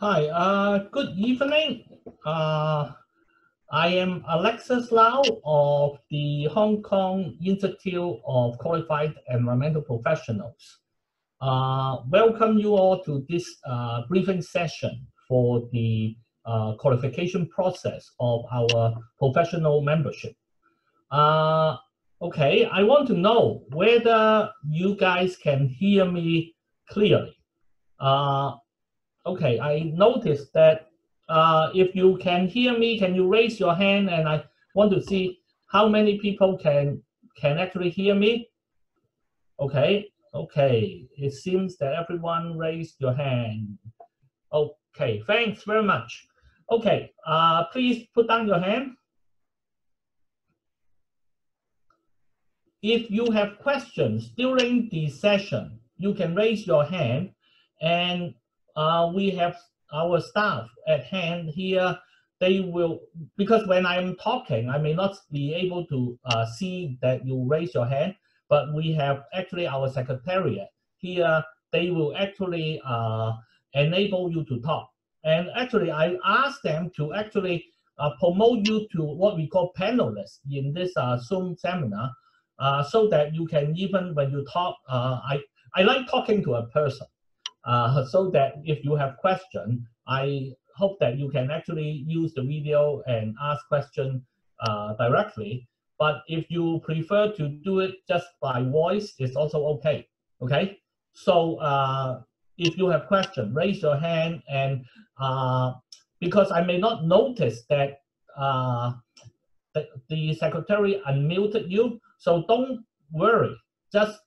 Hi, good evening. I am Alexis Lau of the Hong Kong Institute of Qualified Environmental Professionals. Welcome you all to this briefing session for the qualification process of our professional membership. Okay, I want to know whether you guys can hear me clearly. Okay, I noticed that if you can hear me, can you raise your hand? And I want to see how many people can actually hear me. Okay, okay. It seems that everyone raised your hand. Okay, thanks very much. Okay, please put down your hand. If you have questions during the session, you can raise your hand, and we have our staff at hand here. They will, because when I'm talking, I may not be able to see that you raise your hand, but we have actually our secretariat here. They will actually enable you to talk. And actually, I asked them to actually promote you to what we call panelists in this Zoom seminar. So that you can, even when you talk, I like talking to a person, so that if you have questions, I hope that you can actually use the video and ask questions directly. But if you prefer to do it just by voice, it's also okay. Okay, so if you have questions, raise your hand, and because I may not notice that the secretary unmuted you, so don't worry. Just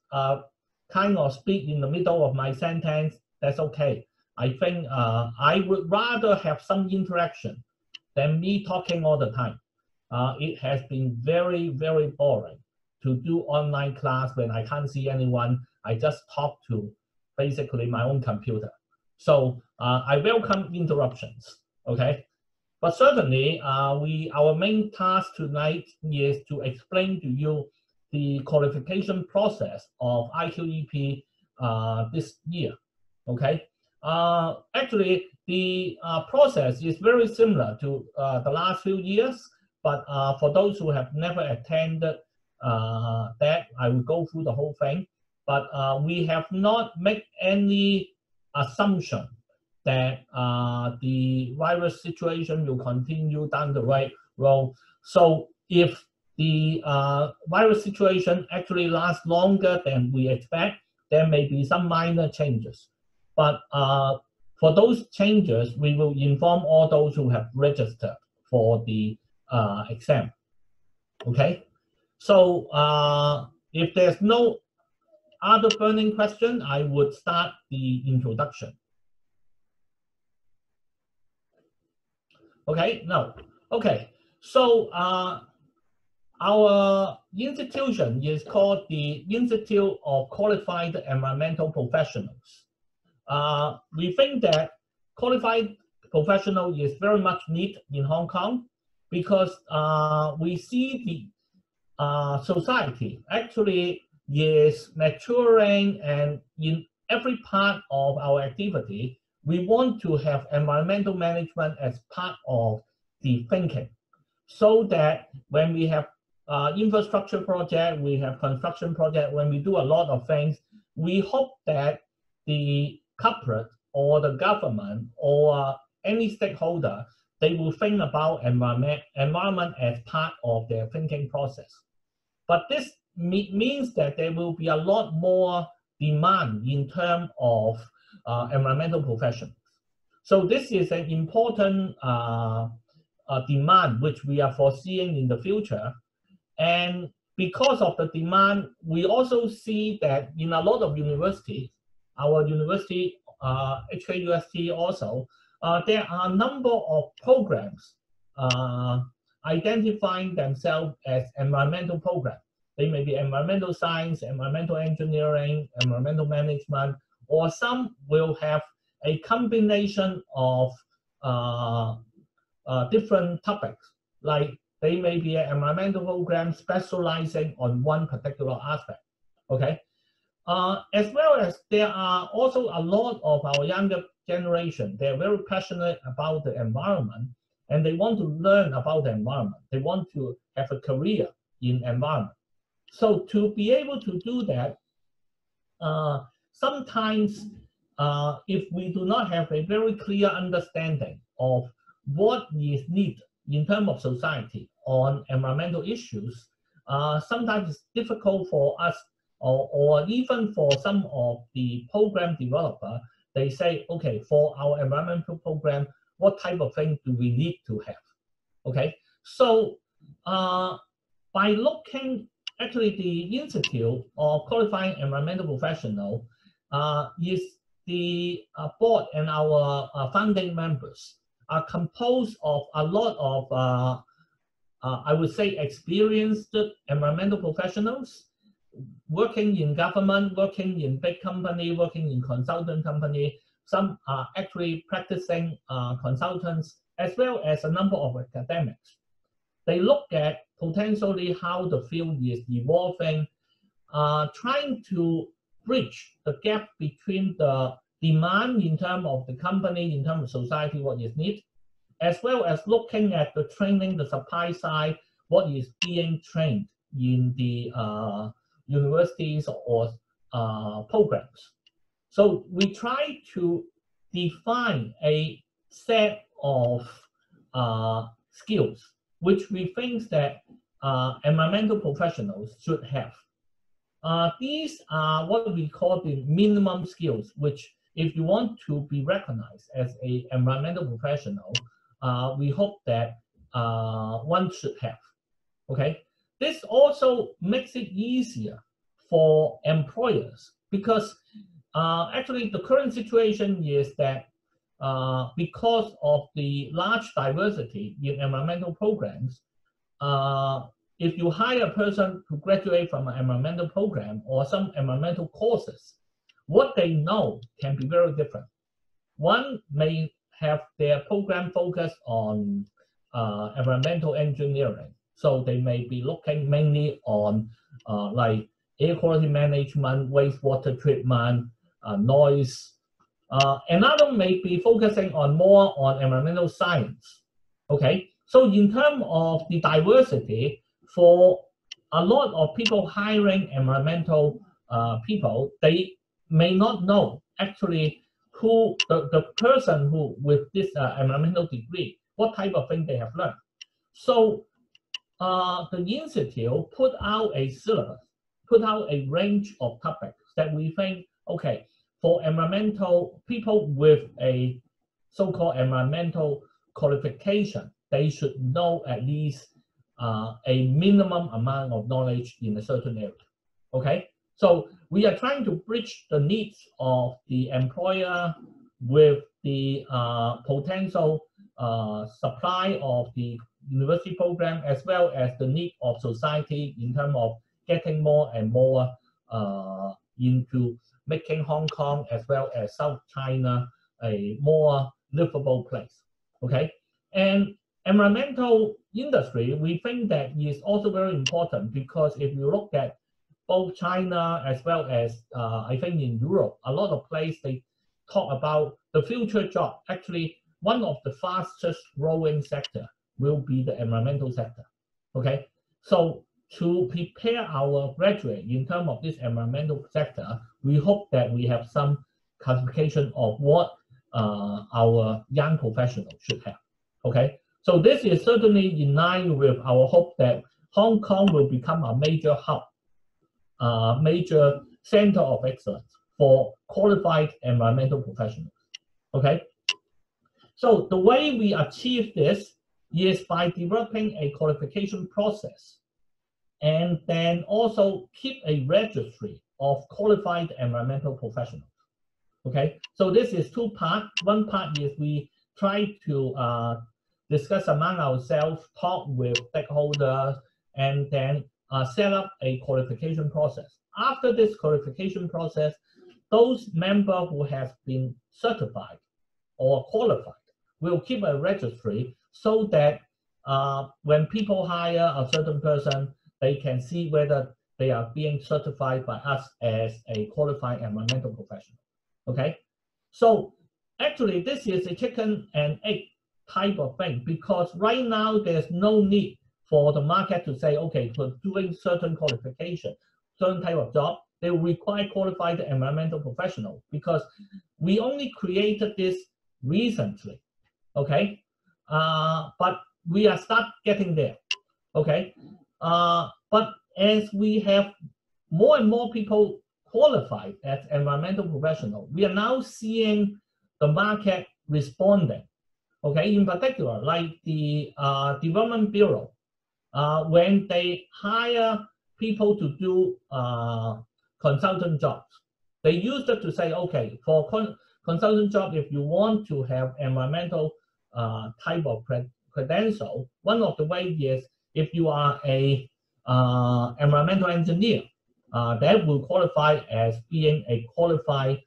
kind of speak in the middle of my sentence. That's okay. I think I would rather have some interaction than me talking all the time. It has been very, very boring to do online class when I can't see anyone. I just talk to basically my own computer. So I welcome interruptions, okay? But certainly, our main task tonight is to explain to you the qualification process of HKIQEP this year. Okay. Actually, the process is very similar to the last few years, but for those who have never attended that, I will go through the whole thing. But we have not made any assumption that the virus situation will continue down the right road. So if the virus situation actually lasts longer than we expect, there may be some minor changes. But for those changes, we will inform all those who have registered for the exam. Okay? So if there's no other burning question, I would start the introduction. Okay, no. Okay, so our institution is called the Institute of Qualified Environmental Professionals. We think that qualified professional is very much needed in Hong Kong because we see the society actually is maturing, and in every part of our activity, we want to have environmental management as part of the thinking, so that when we have infrastructure project, we have construction project, when we do a lot of things, we hope that the corporate or the government or any stakeholder, they will think about environment as part of their thinking process. But this means that there will be a lot more demand in terms of environmental professionals. So this is an important demand which we are foreseeing in the future. And because of the demand, we also see that in a lot of universities, our university, HKUST also, there are a number of programs identifying themselves as environmental programs. They may be environmental science, environmental engineering, environmental management, or some will have a combination of different topics. Like they may be an environmental program specializing on one particular aspect. Okay, As well as there are also a lot of our younger generation, they're very passionate about the environment and they want to learn about the environment. They want to have a career in environment. So to be able to do that, sometimes if we do not have a very clear understanding of what is needed in terms of society on environmental issues, sometimes it's difficult for us or even for some of the program developer, they say, okay, for our environmental program, what type of thing do we need to have? Okay, so by looking, actually the Institute of Qualifying Environmental Professional is the board and our founding members are composed of a lot of, I would say, experienced environmental professionals working in government, working in big company, working in consultant company. Some are actually practicing consultants, as well as a number of academics. They look at potentially how the field is evolving, trying to bridge the gap between the demand in terms of the company, in terms of society, what is needed, as well as looking at the training, the supply side, what is being trained in the universities or programs. So we try to define a set of skills which we think that environmental professionals should have. These are what we call the minimum skills, which if you want to be recognized as an environmental professional, we hope that one should have. Okay, this also makes it easier for employers because actually the current situation is that because of the large diversity in environmental programs, if you hire a person to graduate from an environmental program or some environmental courses, what they know can be very different. One may have their program focused on environmental engineering. So they may be looking mainly on like air quality management, wastewater treatment, noise. Another may be focusing on more on environmental science. Okay, so in terms of the diversity, for a lot of people hiring environmental people, they may not know actually who the person who with this environmental degree, what type of thing they have learned. So the Institute put out a syllabus, put out a range of topics that we think, okay, for environmental people with a so-called environmental qualification, they should know at least a minimum amount of knowledge in a certain area. Okay, so we are trying to bridge the needs of the employer with the potential supply of the university program, as well as the need of society in terms of getting more and more into making Hong Kong as well as South China a more livable place. Okay, and environmental industry, we think that is also very important because if you look at both China as well as I think in Europe, a lot of places they talk about the future job. Actually, one of the fastest growing sector will be the environmental sector. Okay, so to prepare our graduate in terms of this environmental sector, we hope that we have some classification of what our young professionals should have. Okay, so this is certainly in line with our hope that Hong Kong will become a major hub, major center of excellence for qualified environmental professionals. Okay, so the way we achieve this is by developing a qualification process and then also keep a registry of qualified environmental professionals. Okay, so this is two parts. One part is we try to discuss among ourselves, talk with stakeholders, and then set up a qualification process. After this qualification process, those members who have been certified or qualified will keep a registry so that when people hire a certain person, they can see whether they are being certified by us as a qualified environmental professional. Okay, so actually this is a chicken and egg type of thing, because right now there's no need for the market to say, okay, for doing certain qualification, certain type of job, they will require qualified environmental professional, because we only created this recently. Okay, but we are start getting there. Okay, but as we have more and more people qualified as environmental professional, we are now seeing the market responding. Okay, in particular, like the Development Bureau, when they hire people to do consultant jobs, they used it to say, okay, for consultant job, if you want to have environmental type of credential, one of the ways is if you are a environmental engineer, that will qualify as being a qualified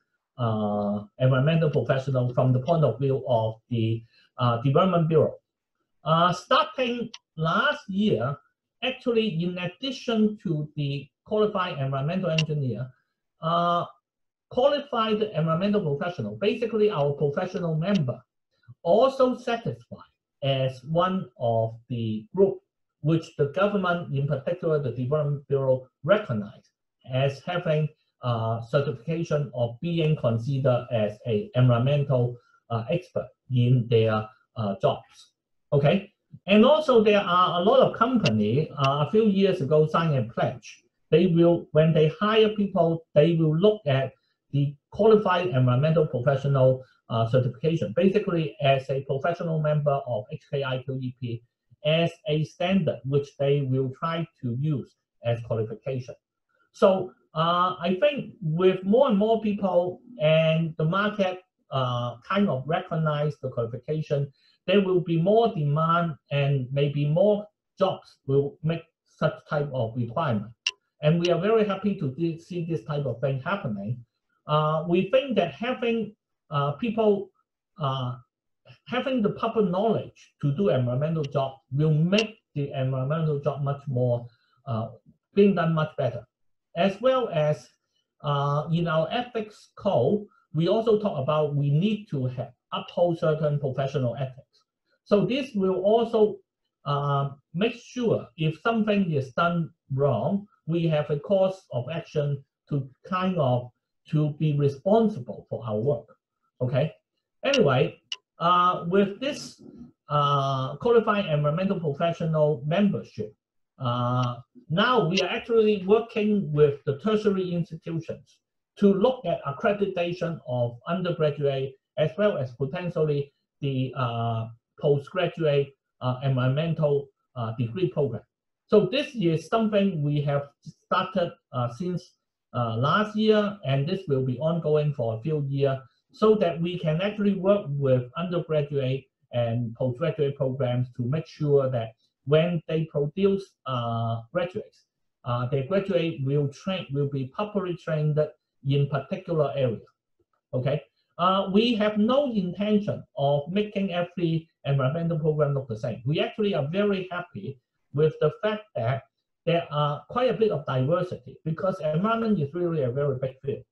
environmental professional from the point of view of the Development Bureau. Starting last year, actually, in addition to the qualified environmental engineer, qualified environmental professional, basically our professional member, also satisfied as one of the group which the government, in particular the Development Bureau, recognized as having certification of being considered as an environmental expert in their jobs. Okay, and also there are a lot of companies a few years ago signed a pledge. They will, when they hire people, they will look at the qualified environmental professional certification, basically as a professional member of HKIQEP, as a standard which they will try to use as qualification. So I think with more and more people and the market kind of recognize the qualification, there will be more demand and maybe more jobs will make such type of requirement. And we are very happy to see this type of thing happening. We think that having people having the proper knowledge to do environmental job will make the environmental job much more being done much better. As well as in our ethics code, we also talk about we need to have uphold certain professional ethics. So this will also make sure if something is done wrong, we have a course of action to kind of to be responsible for our work. Okay. Anyway, with this qualified environmental professional membership, now we are actually working with the tertiary institutions to look at accreditation of undergraduate as well as potentially the postgraduate environmental degree program. So this is something we have started since last year, and this will be ongoing for a few years, so that we can actually work with undergraduate and postgraduate programs to make sure that when they produce graduates, their graduate will be properly trained in particular area. Okay, we have no intention of making every environmental program look the same. We actually are very happy with the fact that there are quite a bit of diversity, because environment is really a very big field.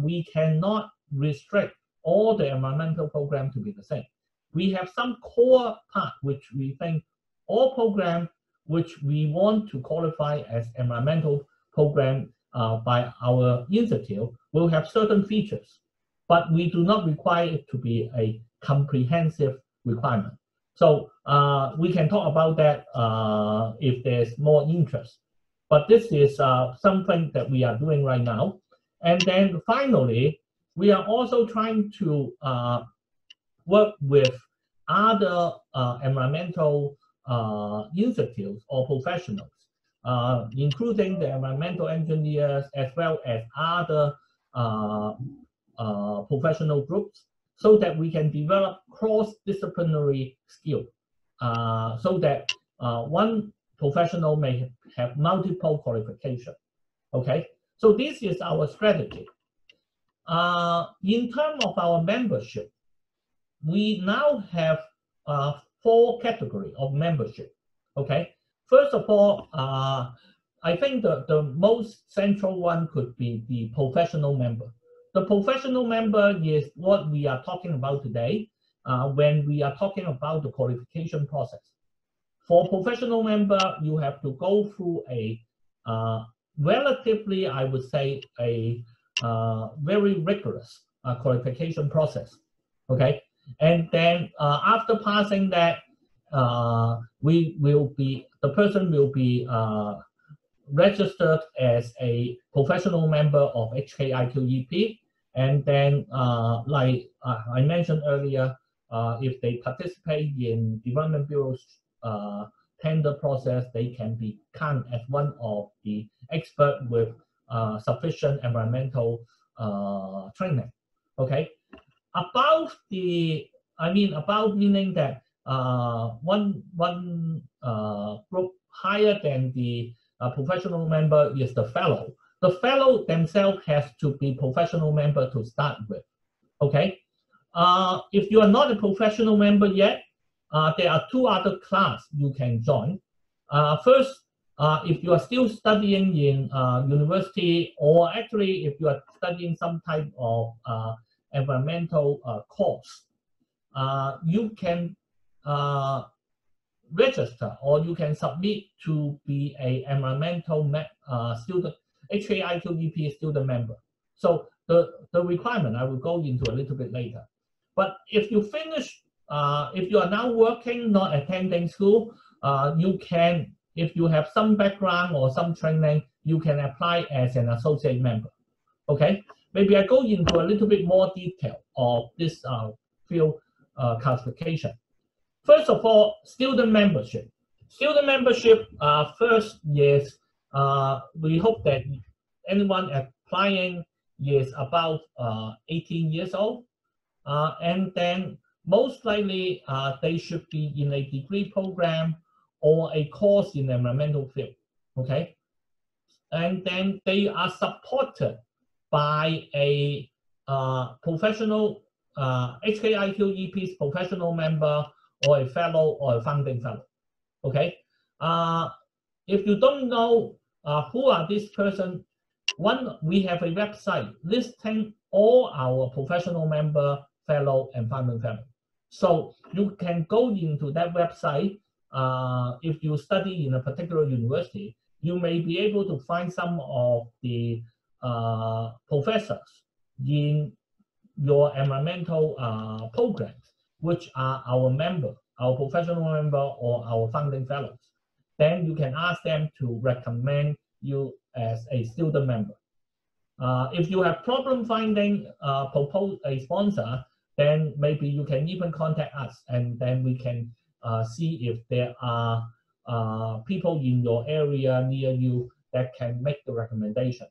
We cannot restrict all the environmental programs to be the same. We have some core part which we think all programs which we want to qualify as environmental program by our institute will have certain features, but we do not require it to be a comprehensive requirement. So we can talk about that if there's more interest. But this is something that we are doing right now. And then finally, we are also trying to work with other environmental institutes or professionals, including the environmental engineers as well as other professional groups, so that we can develop cross-disciplinary skill, so that one professional may have multiple qualifications. Okay, so this is our strategy. In terms of our membership, we now have 4 categories of membership. Okay, first of all, I think the most central one could be the professional member. The professional member is what we are talking about today when we are talking about the qualification process. For professional member, you have to go through a relatively, I would say, a very rigorous qualification process. Okay, and then after passing that, the person will be registered as a professional member of HKIQEP, and then like I mentioned earlier, if they participate in Development Bureau's tender process, they can be counted as one of the experts with sufficient environmental training. Okay, about meaning that one group higher than the professional member is the fellow. The fellow themselves has to be professional member to start with. Okay, if you are not a professional member yet, there are two other classes you can join. First, if you are still studying in university, or actually if you are studying some type of environmental course, you can register or you can submit to be a environmental student, HKIQEP student member. So the requirement I will go into a little bit later. But if you finish, if you are now working, not attending school, you can, if you have some background or some training, you can apply as an associate member. Okay, maybe I go into a little bit more detail of this field classification. First of all, student membership. Student membership first is, we hope that anyone applying is about 18 years old. And then most likely they should be in a degree program or a course in the environmental field. Okay. And then they are supported by a professional, HKIQEP's professional member, or a fellow or a founding fellow. Okay, if you don't know who are this person, we have a website listing all our professional member, fellow, and founding fellow. So you can go into that website. If you study in a particular university, you may be able to find some of the professors in your environmental programs, which are our member, our professional member, or our founding fellows. Then you can ask them to recommend you as a student member. If you have problem finding propose a sponsor, then maybe you can even contact us, and then we can see if there are people in your area near you that can make the recommendation.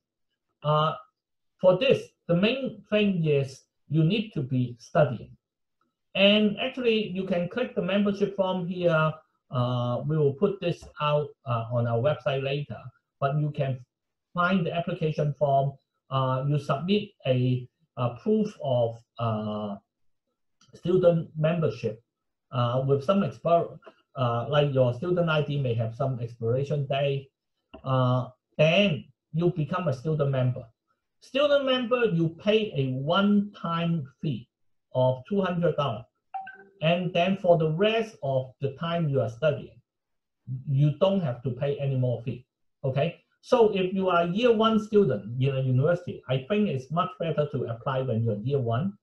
For this, the main thing is you need to be studying. And actually, you can click the membership form here. We will put this out on our website later, but you can find the application form. You submit a proof of student membership with some like your student ID may have some expiration date. Then you become a student member. Student member, you pay a one-time fee of $200, and then for the rest of the time you are studying, you don't have to pay any more fee. Okay, so if you are a year one student in a university, I think it's much better to apply when you're year one,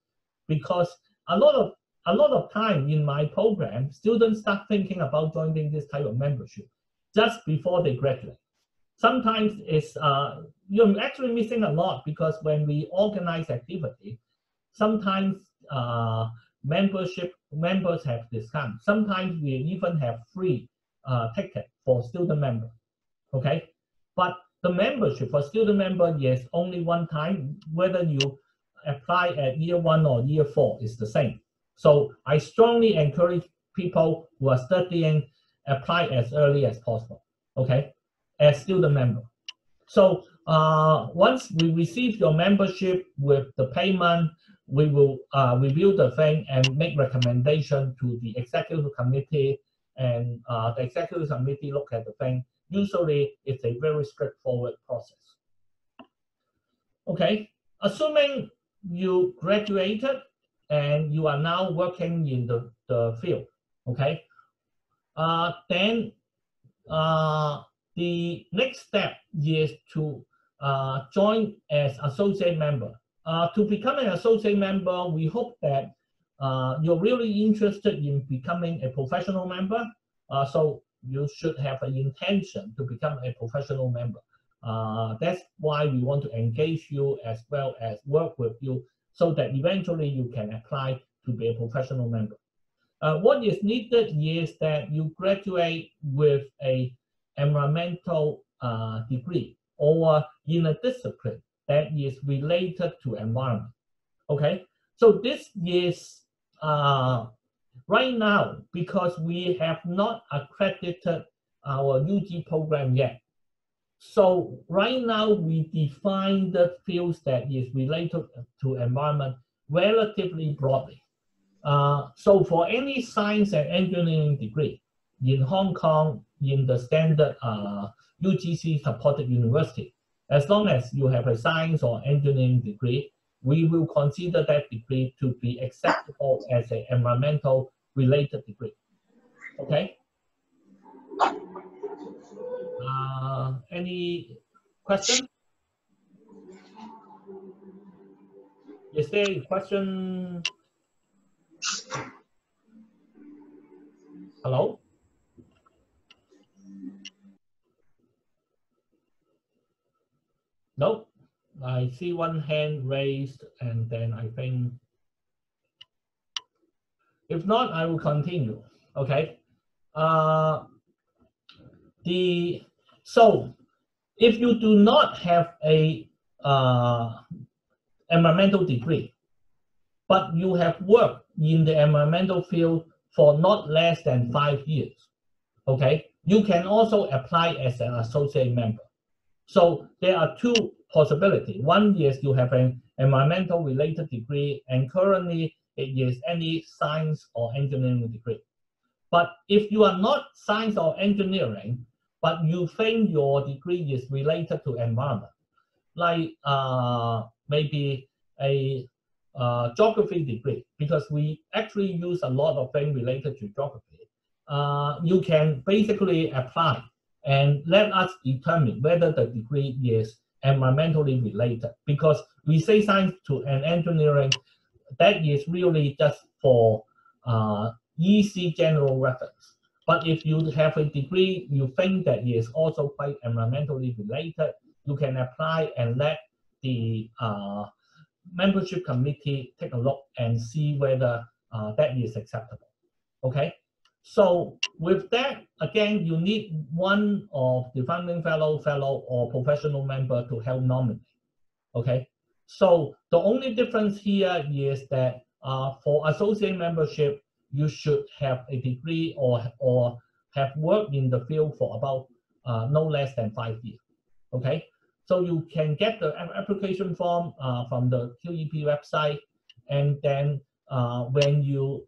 because a lot of time in my program, students start thinking about joining this type of membership just before they graduate. Sometimes it's you're actually missing a lot, because when we organize activity, sometimes members have discounts. Sometimes we even have free ticket for student member. Okay, but the membership for student member is only one time. Whether you apply at year one or year four is the same. So I strongly encourage people who are studying, apply as early as possible. Okay, as student member. So once we receive your membership with the payment, we will review the thing and make recommendation to the executive committee, and the executive committee look at the thing usually it's a very straightforward process. Okay, assuming you graduated and you are now working in the field, okay, then the next step is to join as associate member. To become an associate member, we hope that you're really interested in becoming a professional member. So you should have an intention to become a professional member. That's why we want to engage you as well as work with you so that eventually you can apply to be a professional member. What is needed is that you graduate with an environmental degree or in a discipline that is related to environment. Okay, so this is right now, because we have not accredited our UG program yet. So right now we define the fields that is related to environment relatively broadly. So for any science and engineering degree in Hong Kong, in the standard UGC supported university, as long as you have a science or engineering degree, we will consider that degree to be acceptable as an environmental related degree. Okay? Any question? Is there a question? Hello? No, I see one hand raised, and then I think, if not, I will continue. Okay. So if you do not have a environmental degree, but you have worked in the environmental field for not less than 5 years, okay, you can also apply as an associate member. So there are two possibilities. One is you have an environmental related degree, and currently it is any science or engineering degree. But if you are not science or engineering, but you think your degree is related to environment, like maybe a geography degree, because we actually use a lot of things related to geography, you can basically apply and let us determine whether the degree is environmentally related. Because we say science to an engineering, that is really just for easy general reference. But if you have a degree you think that is also quite environmentally related, you can apply and let the membership committee take a look and see whether that is acceptable. Okay, so with that, again, you need one of the founding fellow, or professional member to help nominate. Okay, so the only difference here is that for associate membership, you should have a degree or have worked in the field for about no less than 5 years. Okay, so you can get the application form from the QEP website, and then when you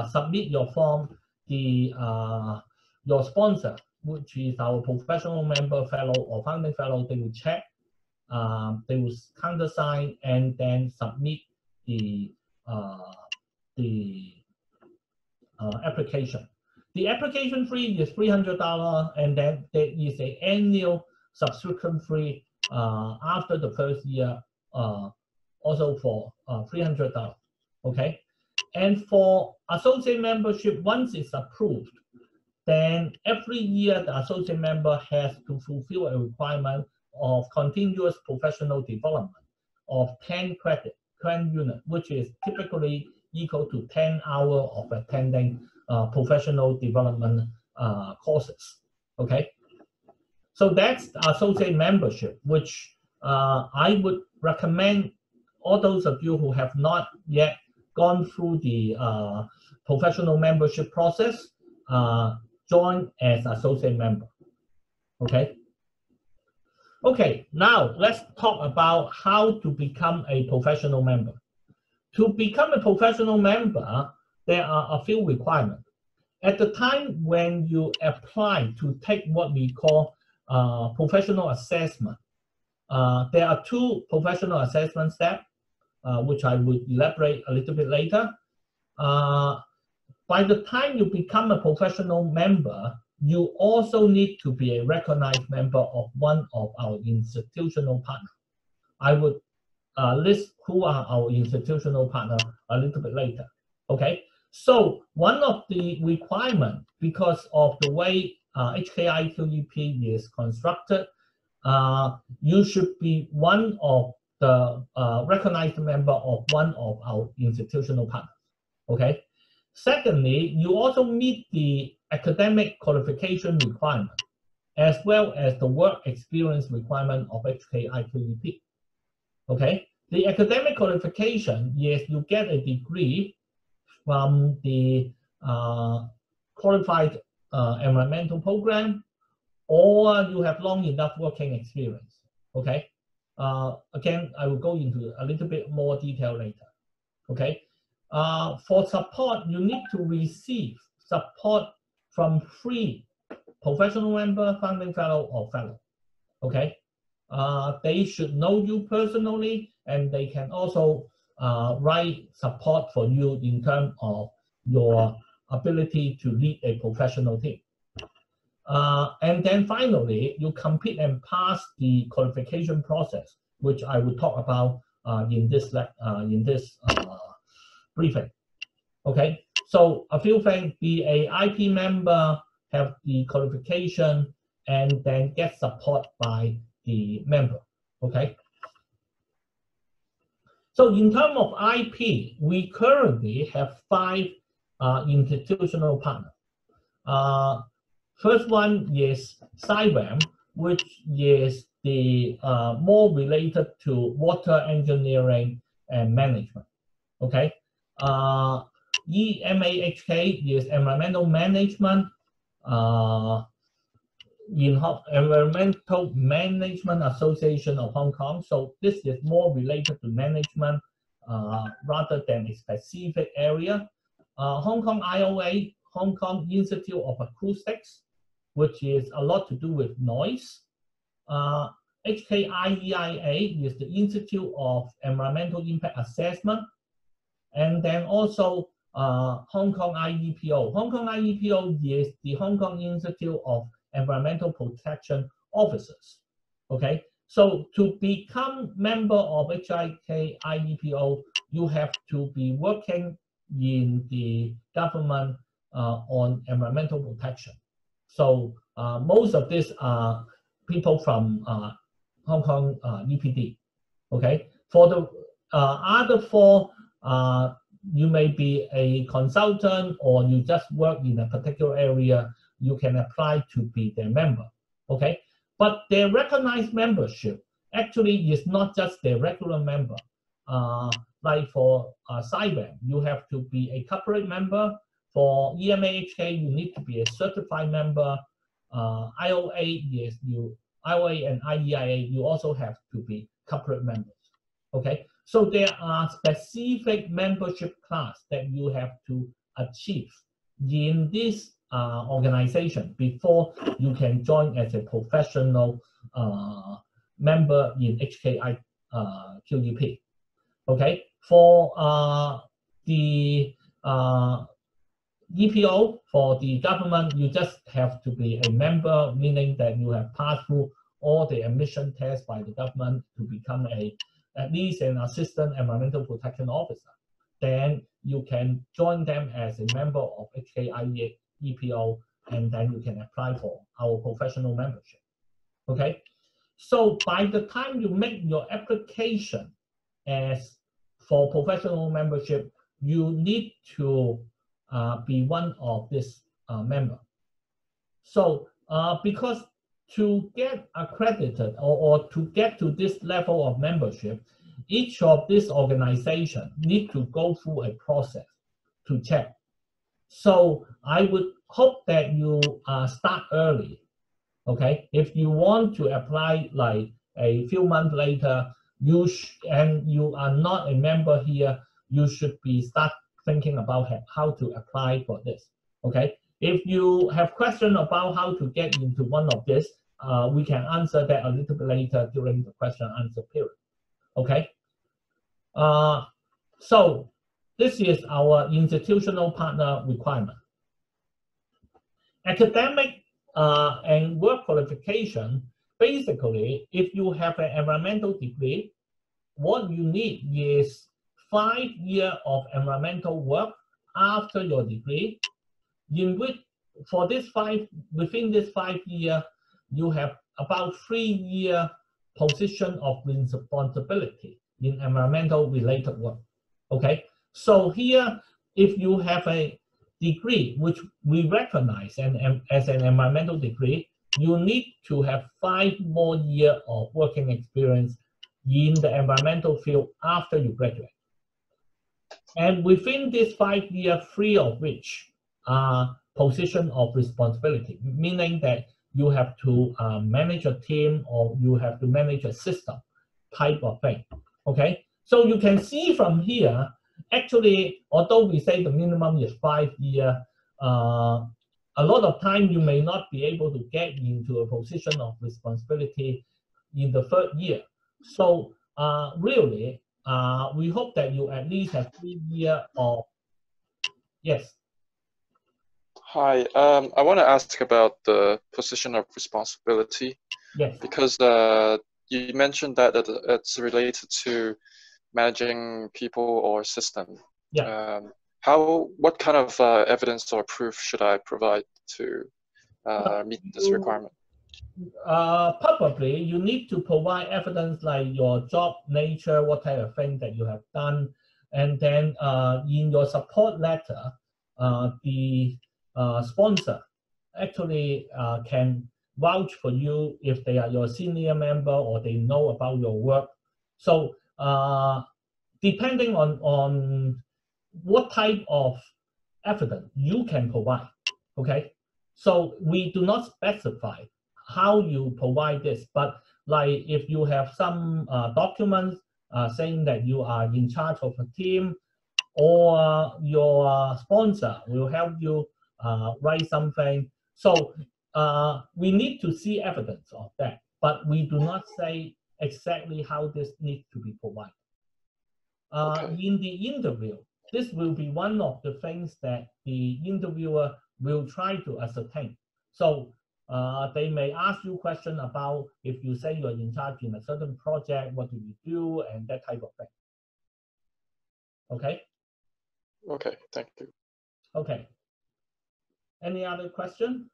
submit your form, your sponsor, which is our professional member fellow or founding fellow, they will check, they will countersign, and then submit the application. The application fee is $300, and then there is an annual subscription fee after the first year, also for $300. Okay, and for associate membership, once it's approved, then every year the associate member has to fulfill a requirement of continuous professional development of 10 credit unit, which is typically equal to 10 hours of attending professional development courses. Okay, so that's associate membership, which I would recommend all those of you who have not yet gone through the professional membership process, join as associate member. Okay. Okay, now let's talk about how to become a professional member. To become a professional member, there are a few requirements. at the time when you apply to take what we call professional assessment, there are two professional assessment steps, which I would elaborate a little bit later. By the time you become a professional member, you also need to be a recognized member of one of our institutional partners. I would list who are our institutional partners a little bit later. Okay, so one of the requirements, because of the way HKIQEP is constructed, you should be one of the recognized member of one of our institutional partners. Okay. Secondly, you also meet the academic qualification requirement as well as the work experience requirement of HKIQEP. Okay. The academic qualification is you get a degree from the qualified environmental program, or you have long enough working experience. Okay. Again, I will go into a little bit more detail later. Okay. For support, you need to receive support from 3 professional member, founding fellow, or fellow. Okay. They should know you personally, and they can also write support for you in terms of your ability to lead a professional team. And then finally, you complete and pass the qualification process, which I will talk about in this briefing. Okay, so a few things: be a IP member, have the qualification, and then get support by the member. Okay. So in terms of IP, we currently have 5 institutional partners. First one is CIWAM, which is the more related to water engineering and management. Okay. EMAHK is environmental management. Environmental Management Association of Hong Kong. So this is more related to management rather than a specific area. Hong Kong IOA, Hong Kong Institute of Acoustics, which is a lot to do with noise. HKIEIA is the Institute of Environmental Impact Assessment. And then also Hong Kong IEPO. Hong Kong IEPO is the Hong Kong Institute of Environmental Protection Officers. Okay, so to become member of HKIEPO, you have to be working in the government on environmental protection. So most of these are people from Hong Kong EPD. Okay, for the other 4, you may be a consultant or you just work in a particular area, you can apply to be their member. Okay, but their recognized membership actually is not just their regular member. Like for CIWAM, you have to be a corporate member. For EMAHK, you need to be a certified member. IOA and IEIA, you also have to be corporate members. Okay, so there are specific membership class that you have to achieve in this organization before you can join as a professional member in HKIQEP. Okay, for the EPO, for the government, you just have to be a member, meaning that you have passed through all the admission tests by the government to become at least an assistant environmental protection officer. Then you can join them as a member of HKIEPO, and then you can apply for our professional membership. Okay, so by the time you make your application as for professional membership, you need to be one of this member. So because to get accredited or to get to this level of membership, each of these organizations need to go through a process to check. So I would hope that you start early. Okay, if you want to apply like a few months later, and you are not a member here, you should be start thinking about how to apply for this. Okay, If you have questions about how to get into one of this, we can answer that a little bit later during the question and answer period. Okay. So this is our institutional partner requirement. Academic and work qualification, basically, if you have an environmental degree, what you need is 5 years of environmental work after your degree, in which within this 5 years, you have about 3 years position of responsibility in environmental related work. Okay, so here, if you have a degree which we recognize as an environmental degree, you need to have 5 more years of working experience in the environmental field after you graduate. And within this 5 years, 3 of which are position of responsibility, meaning that you have to manage a team or you have to manage a system type of thing. Okay, so you can see from here, actually, although we say the minimum is 5 years, a lot of time you may not be able to get into a position of responsibility in the 3rd year. So really, we hope that you at least have 3 years of, yes. Hi, I want to ask about the position of responsibility. Yes. Because you mentioned that it's related to managing people or system. Yeah. What kind of evidence or proof should I provide to meet this requirement? Probably you need to provide evidence like your job nature, what type of thing that you have done, and then in your support letter, the sponsor actually can vouch for you if they are your senior member or they know about your work. So depending on what type of evidence you can provide, okay? So we do not specify how you provide this, but like if you have some documents saying that you are in charge of a team, or your sponsor will help you write something. So we need to see evidence of that, but we do not say exactly how this needs to be provided. Okay. In the interview, this will be one of the things that the interviewer will try to ascertain. So they may ask you questions about if you say you're in charge in a certain project, what do you do, and that type of thing. Okay? Okay, thank you. Okay. Any other question?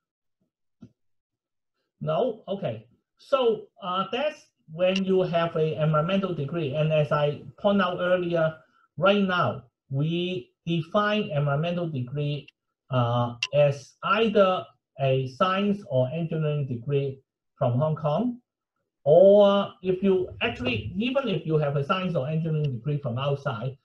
No? Okay. So that's when you have an environmental degree. And as I pointed out earlier, right now, we define environmental degree as either a science or engineering degree from Hong Kong, or if you actually, even if you have a science or engineering degree from outside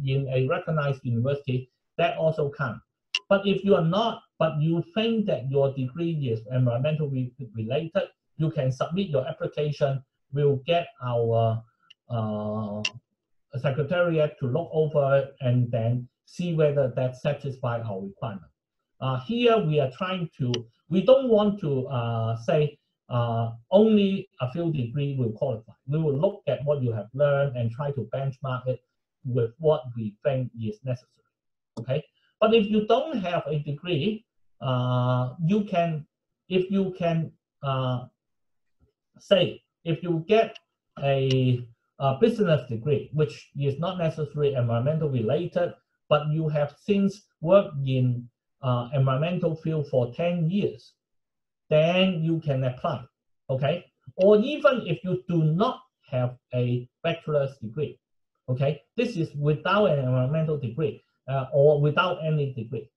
in a recognized university, that also counts. But if you are not, but you think that your degree is environmental related, you can submit your application. We'll get our secretariat to look over it and then see whether that satisfies our requirement. Here we are trying to, we don't want to say only a few degrees will qualify. We will look at what you have learned and try to benchmark it with what we think is necessary. Okay. But if you don't have a degree, you can, if you can say, if you get a business degree, which is not necessarily environmental related, but you have since worked in environmental field for 10 years, then you can apply, okay? Or even if you do not have a bachelor's degree, okay? This is without an environmental degree or without any degree,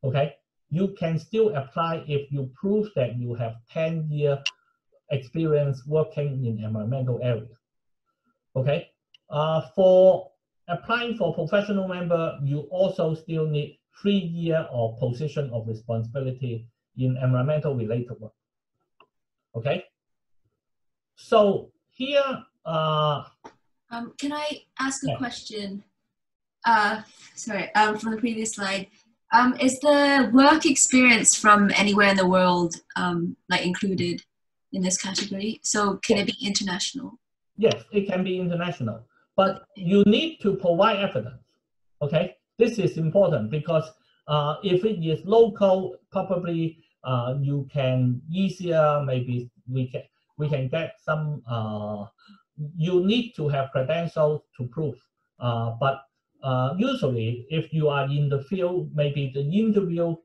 okay? You can still apply if you prove that you have 10-year experience working in environmental area, okay? For applying for professional member, you also still need 3 years of position of responsibility in environmental related work, okay? So here, can I ask a question? Sorry, from the previous slide. Is the work experience from anywhere in the world like included in this category? So can it be international? Yes, it can be international, but you need to provide evidence. Okay, this is important because if it is local, probably you can easier. Maybe we can get some. You need to have credentials to prove, but usually if you are in the field, maybe the interview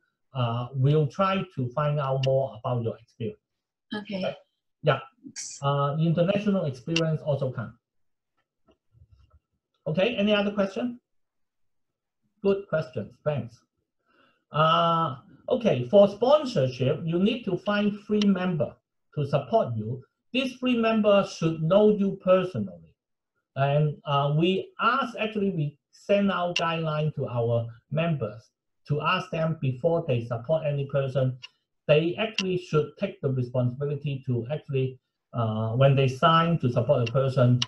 will try to find out more about your experience. Okay. Yeah. International experience also counts. Okay, any other question? Good questions, thanks. Okay, for sponsorship, you need to find 3 members to support you. These 3 members should know you personally. And we send out guidelines to our members to ask them before they support any person. They actually should take the responsibility to actually, when they sign to support a person,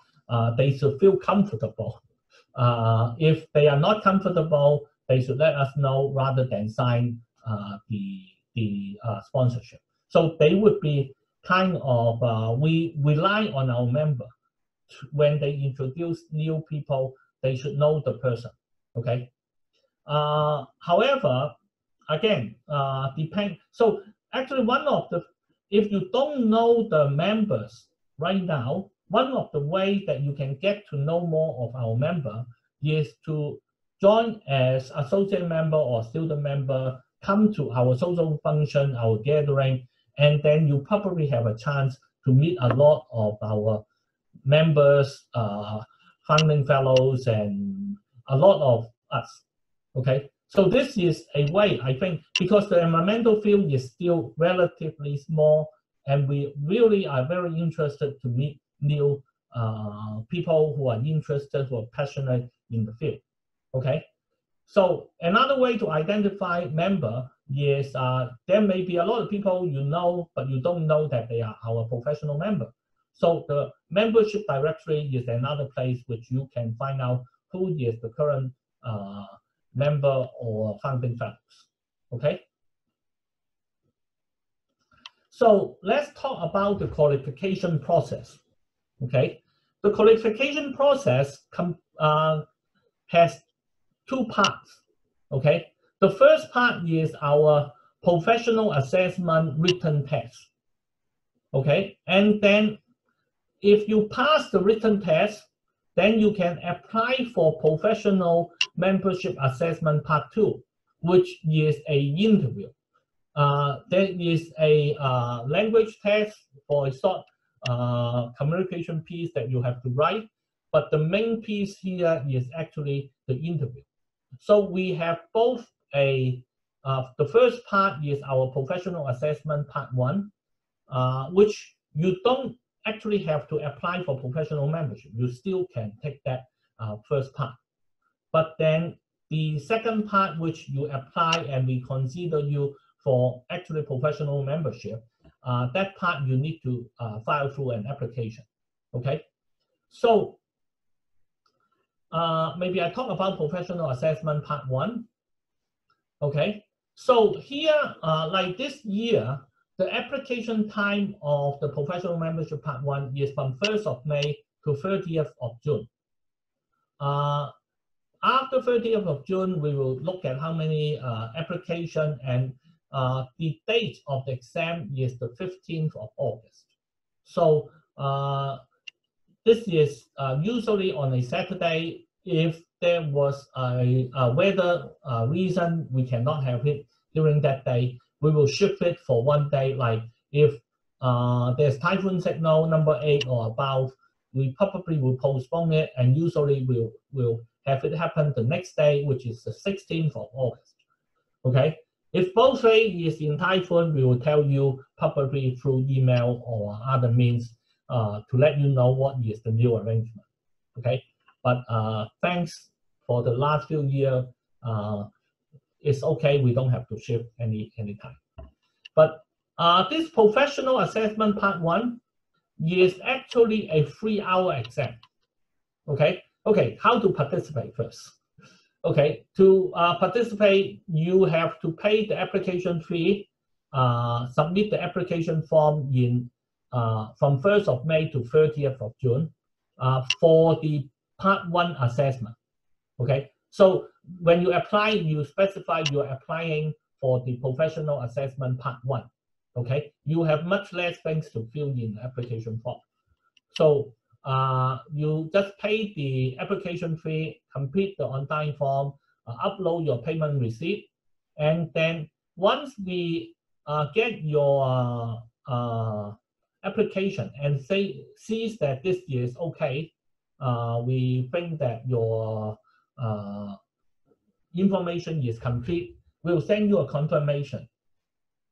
they should feel comfortable. If they are not comfortable, they should let us know rather than sign the sponsorship. So they would be kind of, we rely on our member. When they introduce new people, they should know the person, okay? However, again, so actually if you don't know the members right now, one of the ways that you can get to know more of our member is to join as associate member or student member, come to our social function, our gathering, and then you probably have a chance to meet a lot of our members, founding fellows, and a lot of us, okay? So this is a way, I think, because the environmental field is still relatively small, and we really are very interested to meet new people who are interested, who are passionate in the field, okay? So another way to identify member is there may be a lot of people you know, but you don't know that they are our professional member. So the membership directory is another place which you can find out who is the current member or founding fellows, okay? So let's talk about the qualification process, okay? The qualification process has 2 parts, okay? The first part is our professional assessment written test, okay? And then if you pass the written test, then you can apply for professional membership assessment part 2, which is an interview. There is a language test for a short communication piece that you have to write, but the main piece here is actually the interview. So we have both the first part is our professional assessment part 1, which you don't actually have to apply for professional membership. You still can take that first part. But then the second part, which you apply and we consider you for actually professional membership, that part you need to file through an application, okay? So maybe I talk about professional assessment part 1, okay? So here, like this year, the application time of the professional membership part 1 is from 1st of May to 30th of June. After 30th of June, we will look at how many applications, and the date of the exam is the 15th of August. So this is usually on a Saturday. If there was a weather reason we cannot have it during that day, we will shift it for 1 day. Like if there's typhoon signal number 8 or above, we probably will postpone it, and usually we'll have it happen the next day, which is the 16th of August, okay? If both day is in typhoon, we will tell you probably through email or other means to let you know what is the new arrangement, okay? But thanks for the last few years, it's okay, we don't have to shift any time. But this professional assessment part 1 is actually a 3-hour exam, okay? Okay, how to participate first? Okay, to participate, you have to pay the application fee, submit the application form in from 1st of May to 30th of June for the Part 1 assessment. Okay, so when you apply, you specify you're applying for the professional assessment Part 1. Okay, you have much less things to fill in the application form. So you just pay the application fee, complete the online form, upload your payment receipt, and then once we get your application and sees that this is okay, we think that your information is complete, we'll send you a confirmation.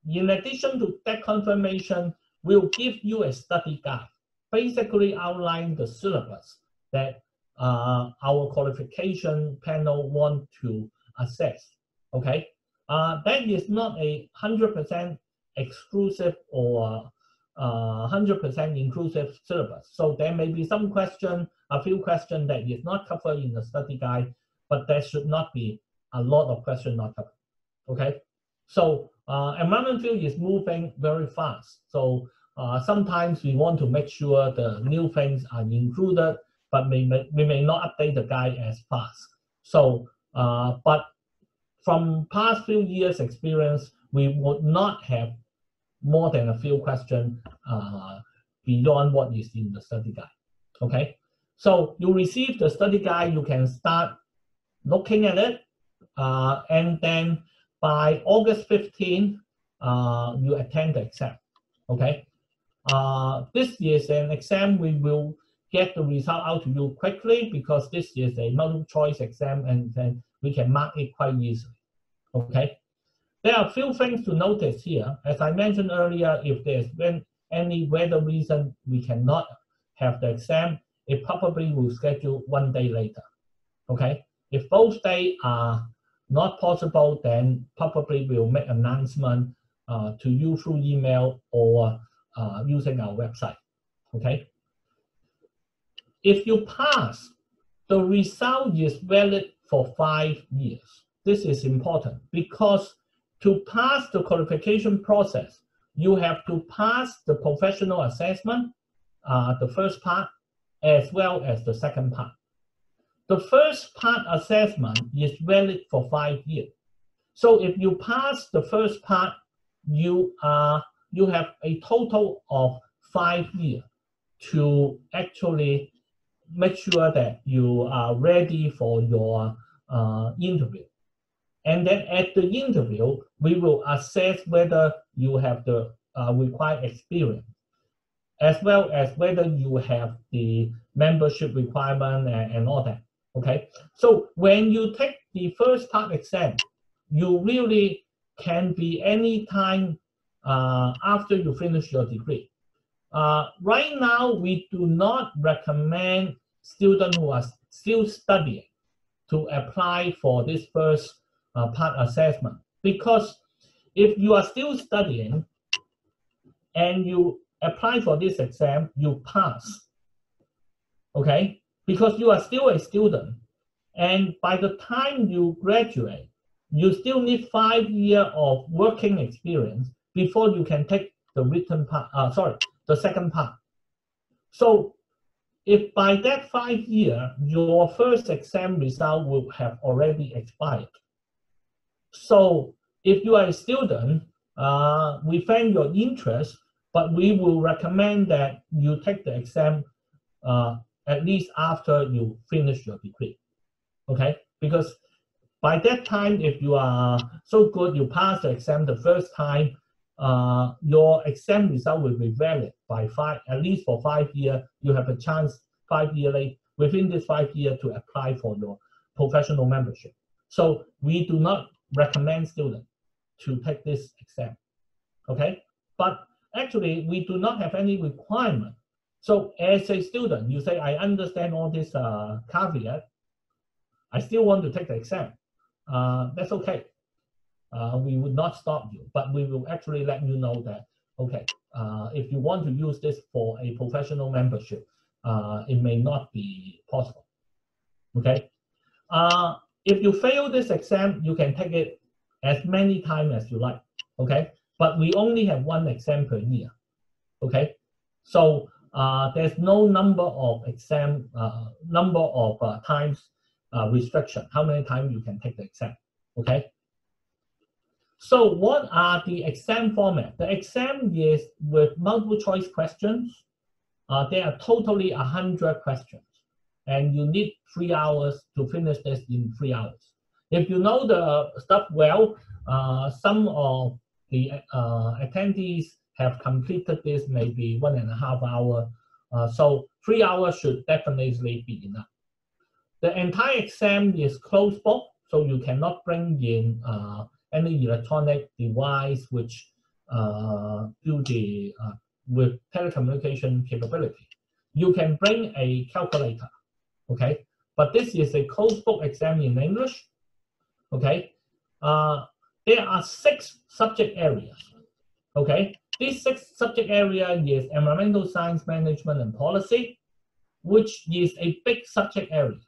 In addition to that confirmation, we'll give you a study guide, basically outline the syllabus that our qualification panel want to assess. Okay, that is not a 100% exclusive or 100% inclusive syllabus. So there may be some question, a few questions that is not covered in the study guide, but there should not be a lot of questions not covered. Okay, so environment field is moving very fast. So sometimes we want to make sure the new things are included, but we may not update the guide as fast. So, but from past few years' experience, we would not have more than a few questions beyond what is in the study guide. Okay, so you receive the study guide, you can start looking at it, and then by August 15, you attend the exam. Okay, this is an exam we will get the result out to you quickly because this is a multiple choice exam and then we can mark it quite easily. Okay, there are a few things to notice here. As I mentioned earlier, if there's any weather reason we cannot have the exam, it probably will schedule 1 day later. Okay, if both days are not possible, then probably we'll make announcement to you through email or using our website. Okay, if you pass, the result is valid for 5 years. This is important because to pass the qualification process, you have to pass the professional assessment, the first part, as well as the second part. The first part assessment is valid for 5 years. So if you pass the first part, you have a total of 5 years to actually make sure that you are ready for your interview. And then at the interview, we will assess whether you have the required experience, as well as whether you have the membership requirement and all that. Okay, so when you take the first part exam, you really can be any time after you finish your degree. Right now, we do not recommend students who are still studying to apply for this first part assessment, because if you are still studying and you apply for this exam, you pass. Okay, because you are still a student, and by the time you graduate, you still need 5 years of working experience before you can take the written part, the second part. So if by that 5 years, your first exam result will have already expired. So if you are a student, we thank your interest, but we will recommend that you take the exam at least after you finish your degree. Okay, because by that time, if you are so good, you pass the exam the first time, your exam result will be valid by at least for 5 years. You have a chance 5 years later, within this 5 years, to apply for your professional membership. So we do not recommend students to take this exam. Okay, but actually we do not have any requirement. So as a student, you say, I understand all this caveat, I still want to take the exam. That's okay. We would not stop you, but we will actually let you know that, okay, if you want to use this for a professional membership, it may not be possible. Okay. if you fail this exam, you can take it as many times as you like, okay? But we only have one exam per year, okay? So there's no number of exam, times restriction, how many times you can take the exam, okay? So what are the exam format? The exam is with multiple choice questions. There are totally 100 questions, and you need 3 hours to finish this in 3 hours. If you know the stuff well, some of the attendees have completed this maybe 1.5 hours. So 3 hours should definitely be enough. The entire exam is closed book, so you cannot bring in any electronic device which do the with telecommunication capability. You can bring a calculator, okay? But this is a closed book exam in English, okay? There are 6 subject areas, okay? These 6 subject areas is environmental science, management, and policy, which is a big subject area.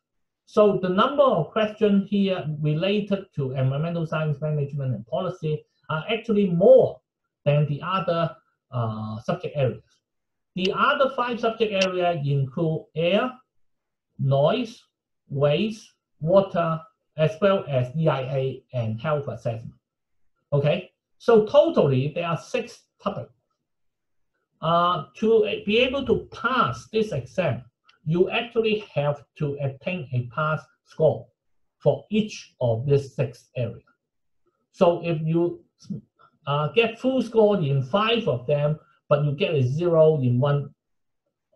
So the number of questions here related to environmental science, management, and policy are actually more than the other subject areas. The other 5 subject areas include air, noise, waste, water, as well as EIA and health assessment. Okay, so totally there are 6 topics. To be able to pass this exam, you actually have to attain a pass score for each of these 6 areas. So if you get full score in 5 of them, but you get a 0 in 1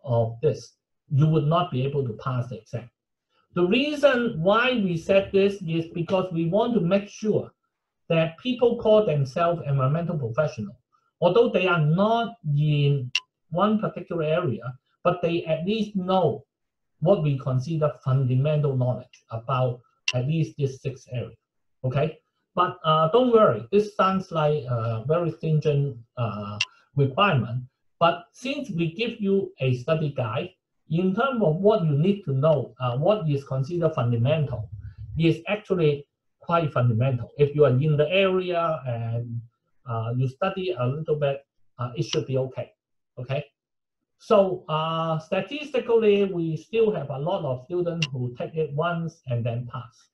of this, you would not be able to pass the exam. The reason why we said this is because we want to make sure that people call themselves environmental professionals, although they are not in one particular area, but they at least know what we consider fundamental knowledge about at least these 6 areas, okay? But don't worry, this sounds like a very stringent requirement, but since we give you a study guide, in terms of what you need to know, what is considered fundamental is actually quite fundamental. If you are in the area and you study a little bit, it should be okay, okay? So statistically, we still have a lot of students who take it once and then pass,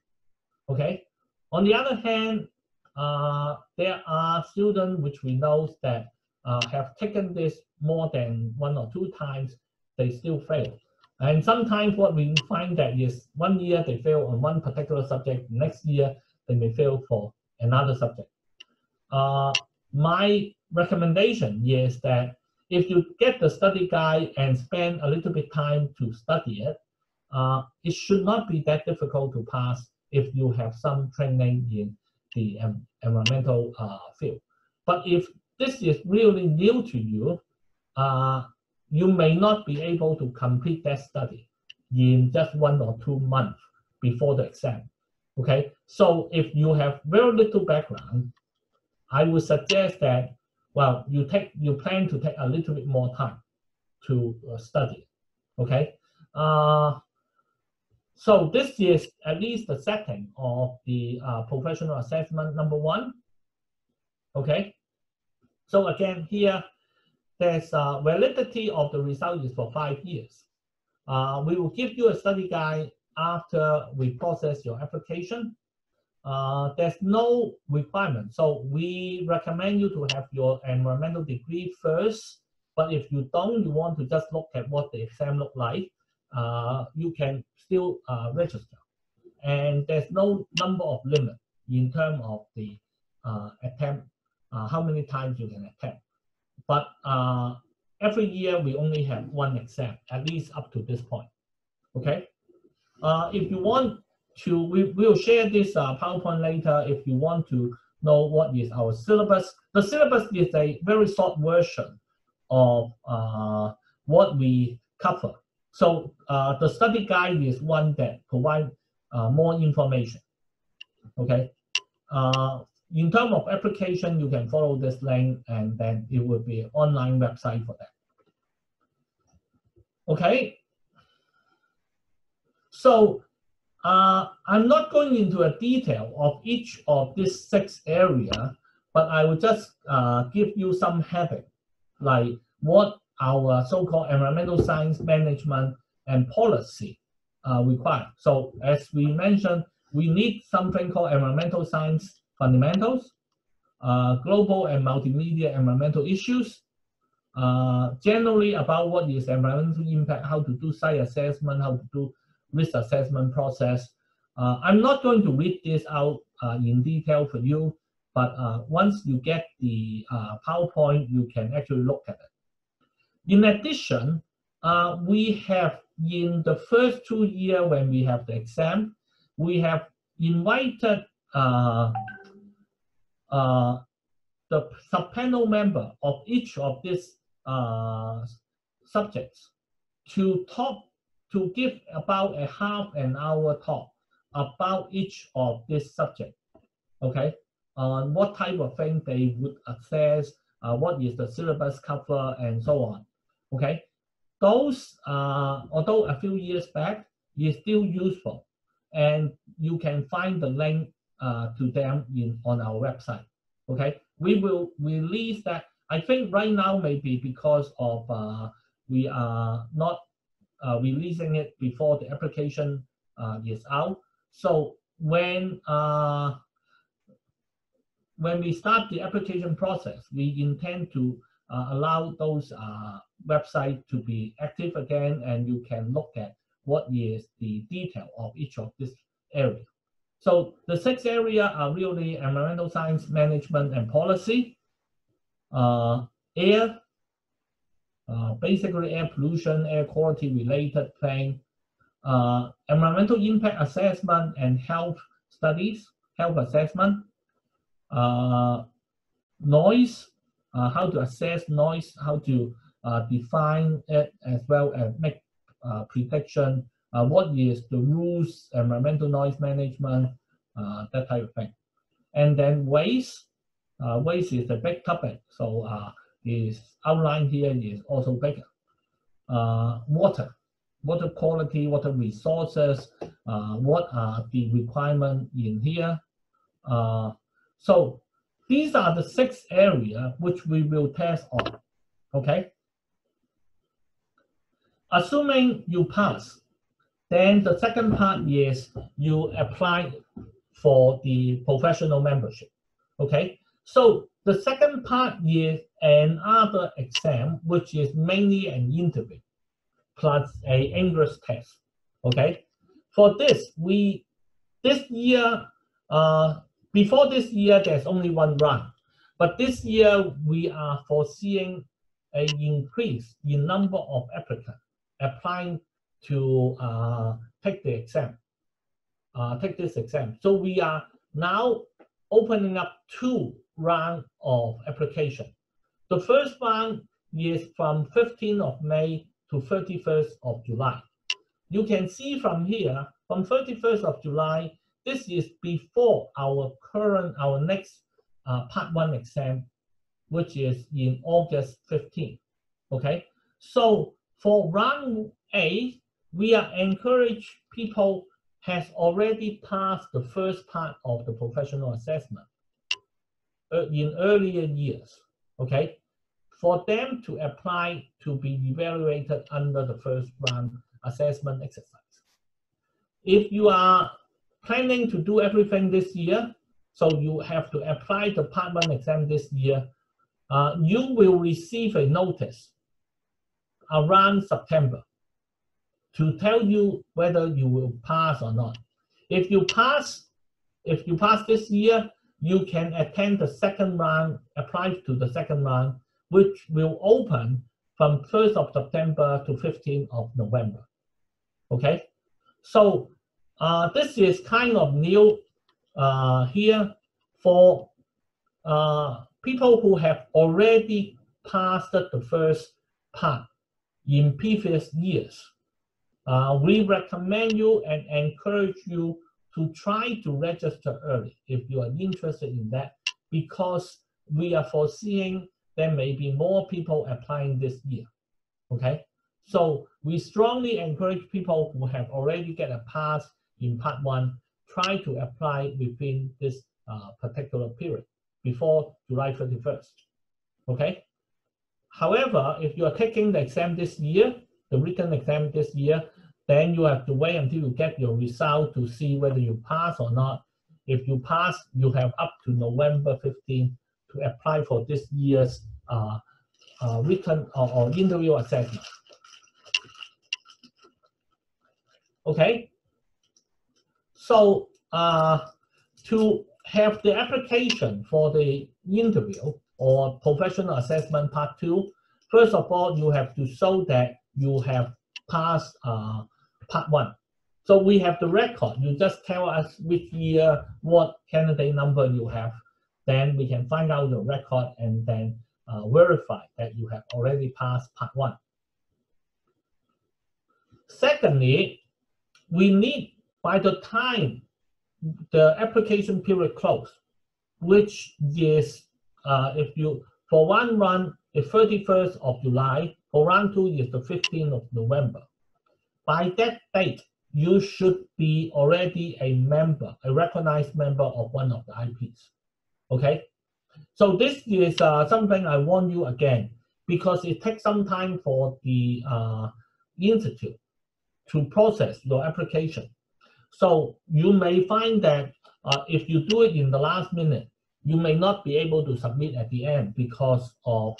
okay? On the other hand, there are students which we know that have taken this more than 1 or 2 times, they still fail. And sometimes what we find that is 1 year they fail on one particular subject, next year they may fail for another subject. My recommendation is that if you get the study guide and spend a little bit time to study it, it should not be that difficult to pass if you have some training in the environmental field. But if this is really new to you, you may not be able to complete that study in just 1 or 2 months before the exam, okay? So if you have very little background, I would suggest that, well, you plan to take a little bit more time to study, okay? So this is at least the setting of the professional assessment number 1, okay? So again, here, there's validity of the result is for 5 years. We will give you a study guide after we process your application. There's no requirement. So we recommend you to have your environmental degree first. But if you don't, you want to just look at what the exam look like, you can still register. And there's no number of limit in terms of the attempt, how many times you can attempt. But every year we only have 1 exam, at least up to this point, okay? If you want to, we will share this PowerPoint later if you want to know what is our syllabus. The syllabus is a very short version of what we cover. So the study guide is one that provides more information, okay? In terms of application, you can follow this link and then it will be an online website for that. Okay. So I'm not going into a detail of each of these 6 areas, but I will just give you some heading, like what our so-called environmental science management and policy require. So as we mentioned, we need something called environmental science fundamentals, global and multimedia environmental issues, generally about what is environmental impact, how to do site assessment, how to do risk assessment process. I'm not going to read this out in detail for you, but once you get the PowerPoint, you can actually look at it. In addition, we have in the first 2 years when we have the exam, we have invited the sub-panel member of each of these subjects to give about a half an hour talk about each of this subject, okay? On what type of thing they would assess, what is the syllabus cover, and so on, okay? Those, although a few years back, is still useful, and you can find the link to them on our website, okay? We will release that. I think right now maybe because of we are not releasing it before the application is out. So when we start the application process, we intend to allow those websites to be active again, and you can look at what is the detail of each of this area. So the 6 areas are really environmental science management and policy, air, basically air pollution, air quality related thing, environmental impact assessment and health studies, health assessment, noise, how to assess noise, how to define it, as well as make prediction, what is the rules, environmental noise management, that type of thing. And then waste, waste is a big topic, so is outlined here is also bigger. Water quality, water resources, what are the requirements in here. So these are the 6 areas which we will test on, okay? Assuming you pass, then the second part is you apply for the professional membership, okay? So the second part is another exam, which is mainly an interview plus an English test, okay? For this, this year, before this year, there's only 1 round, but this year we are foreseeing an increase in number of applicants applying to take the exam, take this exam. So we are now opening up 2 rounds of application. The first round is from 15th of May to 31st of July. You can see from here, from 31st of July, this is before our next part 1 exam, which is in August 15th, okay? So for round A, we are encouraged people has already passed the first part of the professional assessment in earlier years, okay? For them to apply to be evaluated under the first round assessment exercise. If you are planning to do everything this year, so you have to apply the part 1 exam this year, you will receive a notice around September to tell you whether you will pass or not. If you pass this year, you can attend the second round, apply to the second round, which will open from 1st of September to 15th of November, okay? So this is kind of new here for people who have already passed the first part in previous years. We recommend you and encourage you to try to register early if you are interested in that, because we are foreseeing there may be more people applying this year, okay? So we strongly encourage people who have already get a pass in Part 1, try to apply within this particular period before July 31st. Okay? However, if you are taking the exam this year, the written exam this year, then you have to wait until you get your result to see whether you pass or not. If you pass, you have up to November 15 to apply for this year's written or interview assessment. Okay? So to have the application for the interview or professional assessment Part 2, first of all, you have to show that you have passed Part 1. So we have the record. You just tell us which year, what candidate number you have. Then we can find out the record and then verify that you have already passed Part 1. Secondly, we need, by the time the application period closes, which is, if you, for one run, the 31st of July, for round 2 is the 15th of November. By that date, you should be already a member, a recognized member of one of the IPs. Okay? So this is something I warn you again, because it takes some time for the institute to process your application. So you may find that if you do it in the last minute, you may not be able to submit at the end because of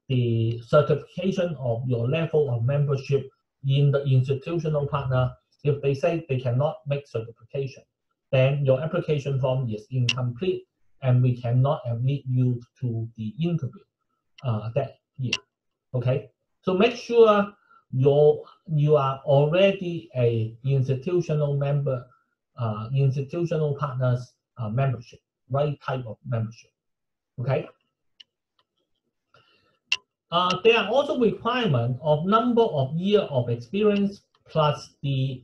the certification of your level of membership in the institutional partner. If they say they cannot make certification, then your application form is incomplete and we cannot admit you to the interview that year. Okay, so make sure you are already a institutional member, institutional partners membership, right type of membership. Okay. There are also requirements of number of years of experience plus the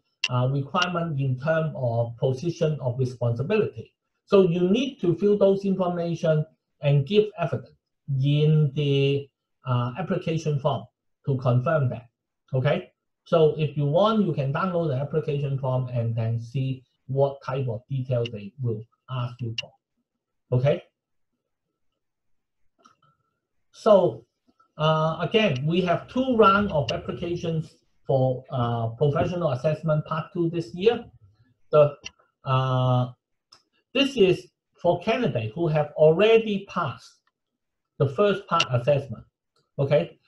requirement in terms of position of responsibility. So you need to fill those information and give evidence in the application form to confirm that. Okay. So if you want, you can download the application form and then see what type of details they will ask you for. Okay. So again, we have 2 rounds of applications for professional assessment Part 2 this year. This is for candidates who have already passed the first part assessment. Okay,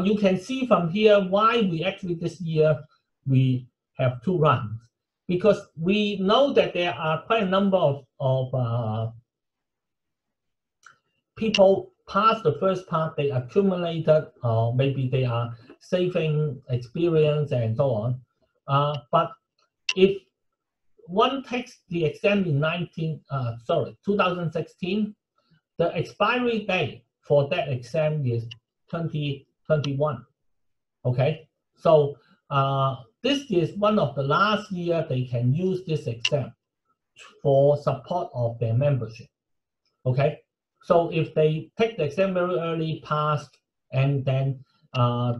you can see from here why we actually this year we have 2 rounds, because we know that there are quite a number of people past the first part, they accumulated, maybe they are saving experience and so on. But if one takes the exam in 2016, the expiry date for that exam is 2021. Okay, so this is one of the last year they can use this exam for support of their membership. Okay. So if they take the exam very early, passed, and then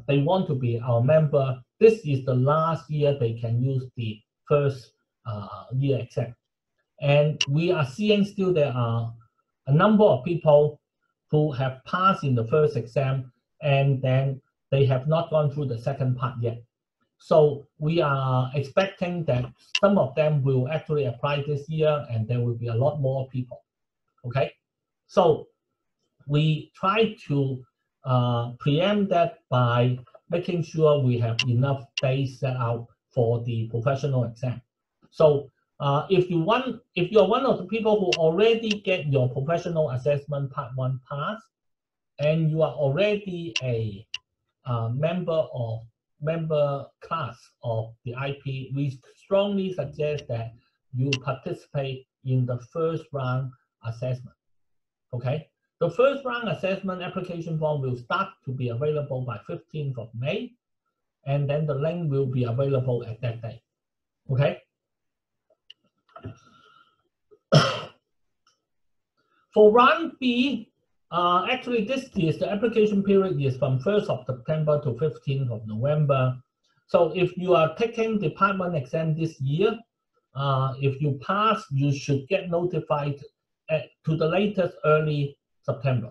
they want to be our member, this is the last year they can use the first year exam. And we are seeing still there are a number of people who have passed in the first exam and then they have not gone through the second part yet. So we are expecting that some of them will actually apply this year and there will be a lot more people. Okay. So we try to preempt that by making sure we have enough days set out for the professional exam. So if you are one of the people who already get your professional assessment Part 1 pass, and you are already a member class of the IP, we strongly suggest that you participate in the first round assessment. Okay, the first round assessment application form will start to be available by 15th of May, and then the link will be available at that day. Okay. For round B, actually this is the application period is from 1st of September to 15th of November. So if you are taking the Part 1 exam this year, if you pass, you should get notified to the latest early September.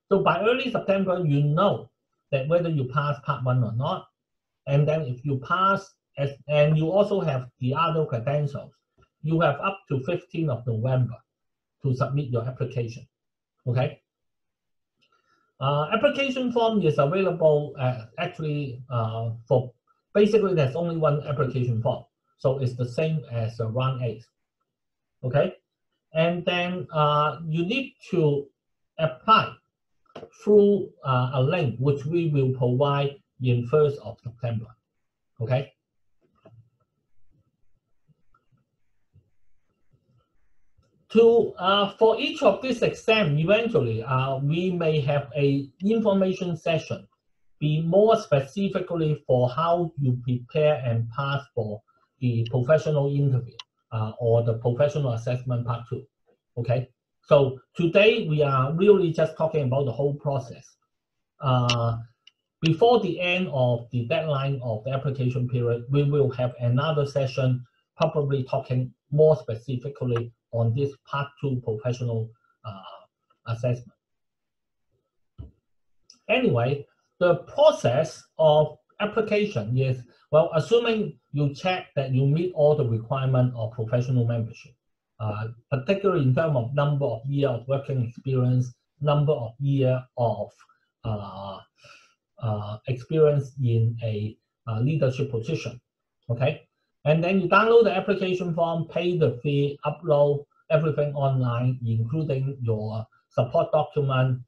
So by early September, you know that whether you pass part 1 or not. And then if you pass, and you also have the other credentials, you have up to 15th of November to submit your application, okay? Application form is available actually for, basically there's only one application form. So it's the same as round 8, okay? And then you need to apply through a link which we will provide in 1st of September, okay? For each of these exams, eventually, we may have a information session, be more specifically for how you prepare and pass for the professional interview or the professional assessment part 2, okay? So today, we are really just talking about the whole process. Before the end of the deadline of the application period, we will have another session, probably talking more specifically on this part 2 professional assessment. Anyway, the process of application is, well, assuming you check that you meet all the requirements of professional membership, particularly in terms of number of years of working experience, number of years of experience in a leadership position, okay? And then you download the application form, pay the fee, upload everything online, including your support document,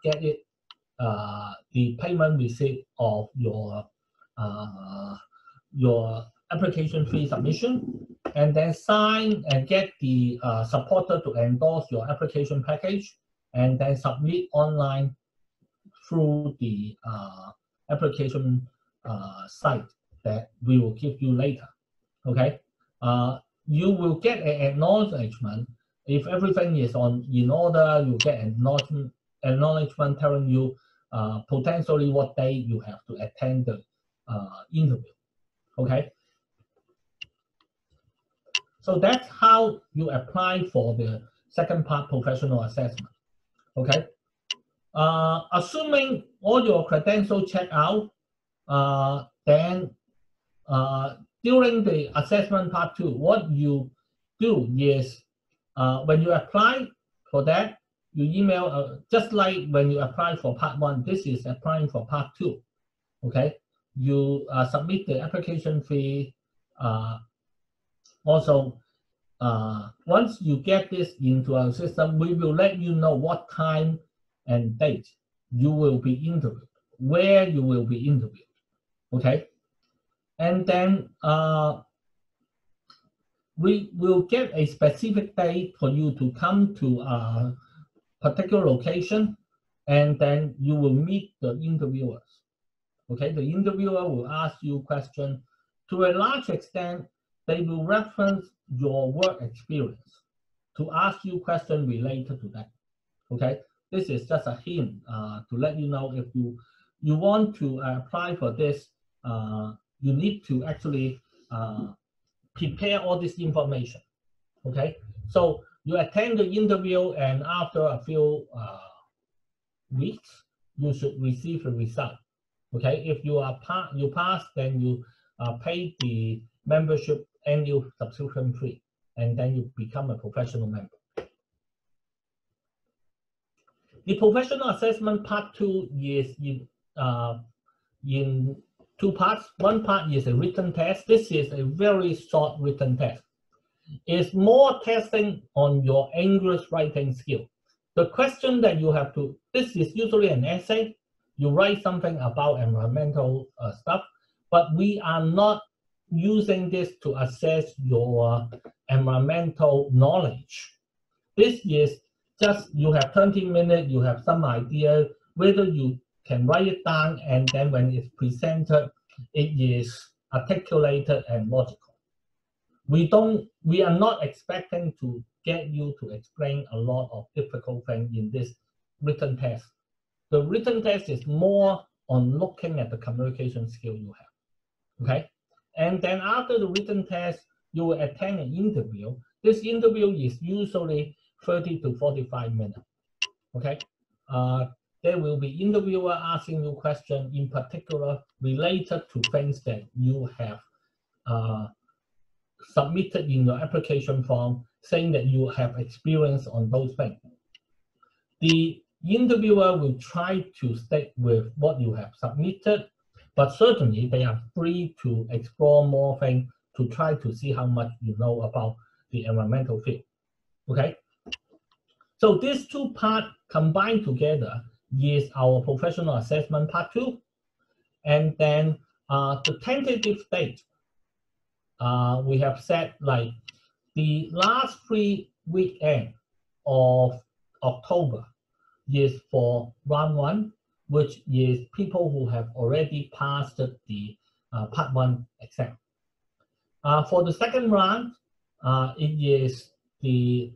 get it, the payment receipt of your application fee submission, and then sign and get the supporter to endorse your application package, and then submit online through the application site that we will give you later, okay? You will get an acknowledgement. If everything is in order, you get an acknowledgement telling you potentially what day you have to attend the interview, okay? So that's how you apply for the second part, professional assessment, okay? Assuming all your credentials check out, then during the assessment part 2, what you do is when you apply for that, you email, just like when you apply for part 1, this is applying for part 2, okay? You submit the application fee. Also, once you get this into our system, we will let you know what time and date you will be interviewed, where you will be interviewed, okay? And then we will get a specific date for you to come to a particular location, and then you will meet the interviewers, okay? The interviewer will ask you questions. To a large extent, they will reference your work experience to ask you questions related to that, okay? This is just a hint to let you know if you want to apply for this, you need to actually prepare all this information, okay? So you attend the interview, and after a few weeks, you should receive a result, okay? If you pass, then you pay the membership annual subscription fee, and then you become a professional member. The professional assessment part 2 is in 2 parts. One part is a written test. This is a very short written test. It's more testing on your English writing skill. The question that you have to, this is usually an essay. You write something about environmental stuff, but we are not using this to assess your environmental knowledge. This is just, you have 20 minutes, you have some idea, whether you can write it down, and then when it's presented, it is articulated and logical. We are not expecting to get you to explain a lot of difficult things in this written test. The written test is more on looking at the communication skill you have, okay? And then after the written test, you will attend an interview. This interview is usually 30 to 45 minutes. Okay. There will be interviewer asking you questions in particular related to things that you have submitted in your application form, saying that you have experience on those things. The interviewer will try to stick with what you have submitted, but certainly they are free to explore more things to try to see how much you know about the environmental field. Okay? So these two parts combined together is our professional assessment part 2. And then the tentative date, we have set like the last 3 weekends of October is for round 1, which is people who have already passed the part 1 exam. For the second round, it is the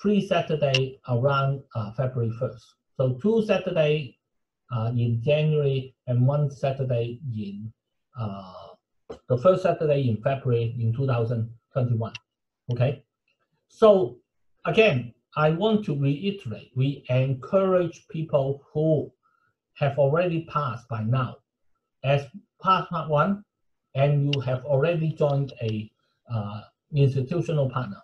3 Saturdays around February 1st. So 2 Saturdays in January and 1 Saturday in the first Saturday in February in 2021. Okay. So again, I want to reiterate, we encourage people who have already passed by now as part 1, and you have already joined a institutional partner.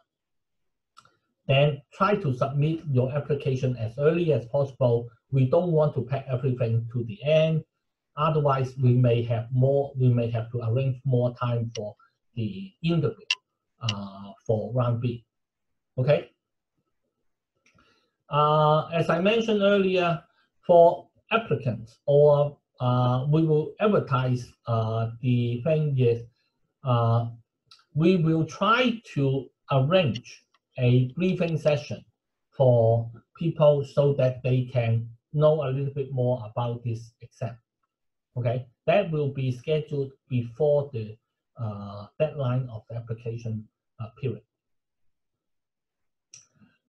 Then try to submit your application as early as possible. We don't want to pack everything to the end. Otherwise, we may have to arrange more time for the interview for round B. Okay. As I mentioned earlier, for applicants, or we will advertise the thing is, we will try to arrange a briefing session for people so that they can know a little bit more about this exam. Okay, that will be scheduled before the deadline of the application period.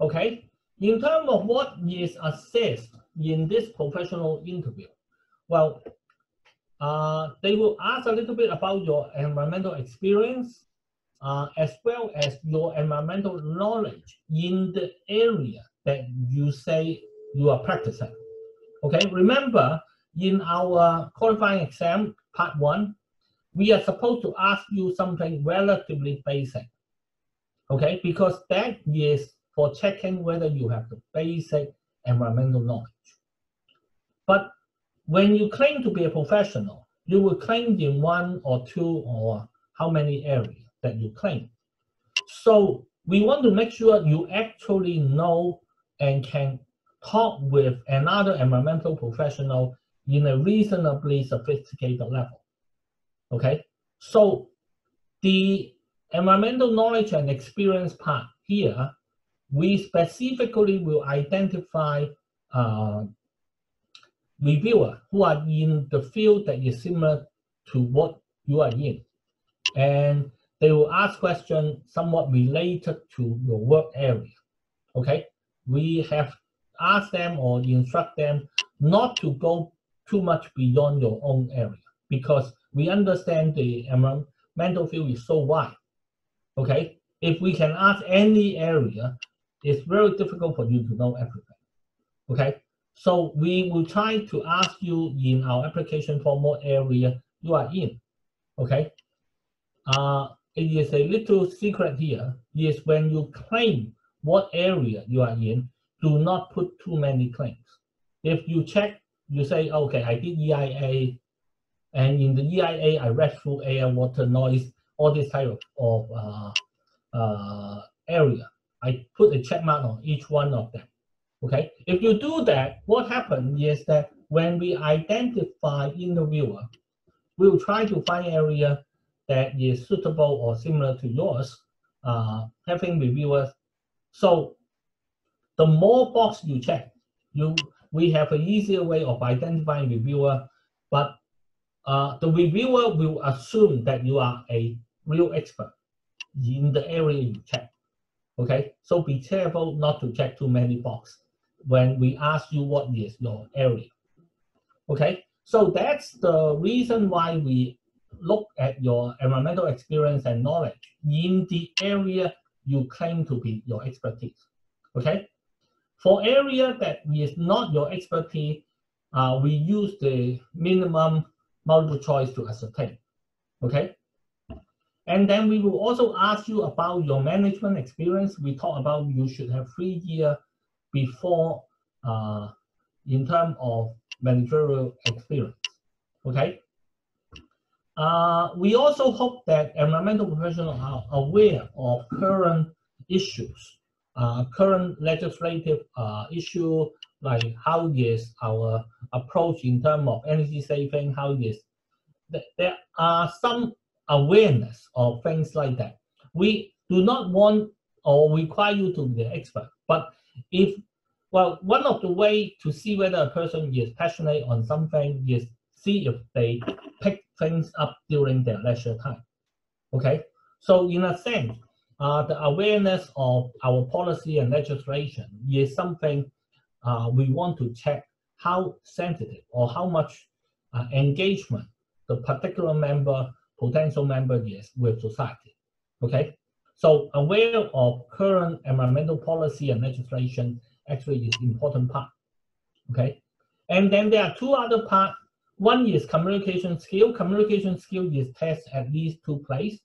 Okay, in terms of what is assessed in this professional interview, well, they will ask a little bit about your environmental experience, as well as your environmental knowledge in the area that you say you are practicing. Okay, remember, in our qualifying exam, part 1, we are supposed to ask you something relatively basic. Okay, because that is for checking whether you have the basic environmental knowledge. But when you claim to be a professional, you will claim in 1 or 2 or how many areas that you claim. So we want to make sure you actually know and can talk with another environmental professional in a reasonably sophisticated level. Okay, so the environmental knowledge and experience part here, we specifically will identify reviewers who are in the field that is similar to what you are in. And they will ask questions somewhat related to your work area. Okay, we have asked them or instruct them not to go too much beyond your own area, because we understand the environmental field is so wide. Okay, if we can ask any area, it's very difficult for you to know everything. Okay, so we will try to ask you in our application for what area you are in. Okay, it is a little secret here, is when you claim what area you are in, do not put too many claims. If you check, you say, okay, I did EIA, and in the EIA, I read through air, water, noise, all this type of area. I put a check mark on each one of them. Okay, if you do that, what happens is that when we identify interviewer, we will try to find area that is suitable or similar to yours, having reviewers. So the more box you check, we have an easier way of identifying reviewer, but the reviewer will assume that you are a real expert in the area you check. Okay, so be careful not to check too many boxes when we ask you what is your area. Okay, so that's the reason why we look at your environmental experience and knowledge in the area you claim to be your expertise. Okay? For area that is not your expertise, we use the minimum multiple choice to ascertain. Okay? And then we will also ask you about your management experience. We talk about you should have 3 years before in terms of managerial experience. Okay? We also hope that environmental professionals are aware of current issues, current legislative issue, like how is our approach in terms of energy saving, how is there are some awareness of things like that. We do not want or require you to be the expert, but if, well, one of the ways to see whether a person is passionate on something is see if they pick things up during their leisure time. Okay, so in a sense, the awareness of our policy and legislation is something we want to check how sensitive or how much engagement the particular member, potential member is with society. Okay, so aware of current environmental policy and legislation actually is important part. Okay, and then there are two other parts. One is communication skill. Communication skill is tested at least 2 places.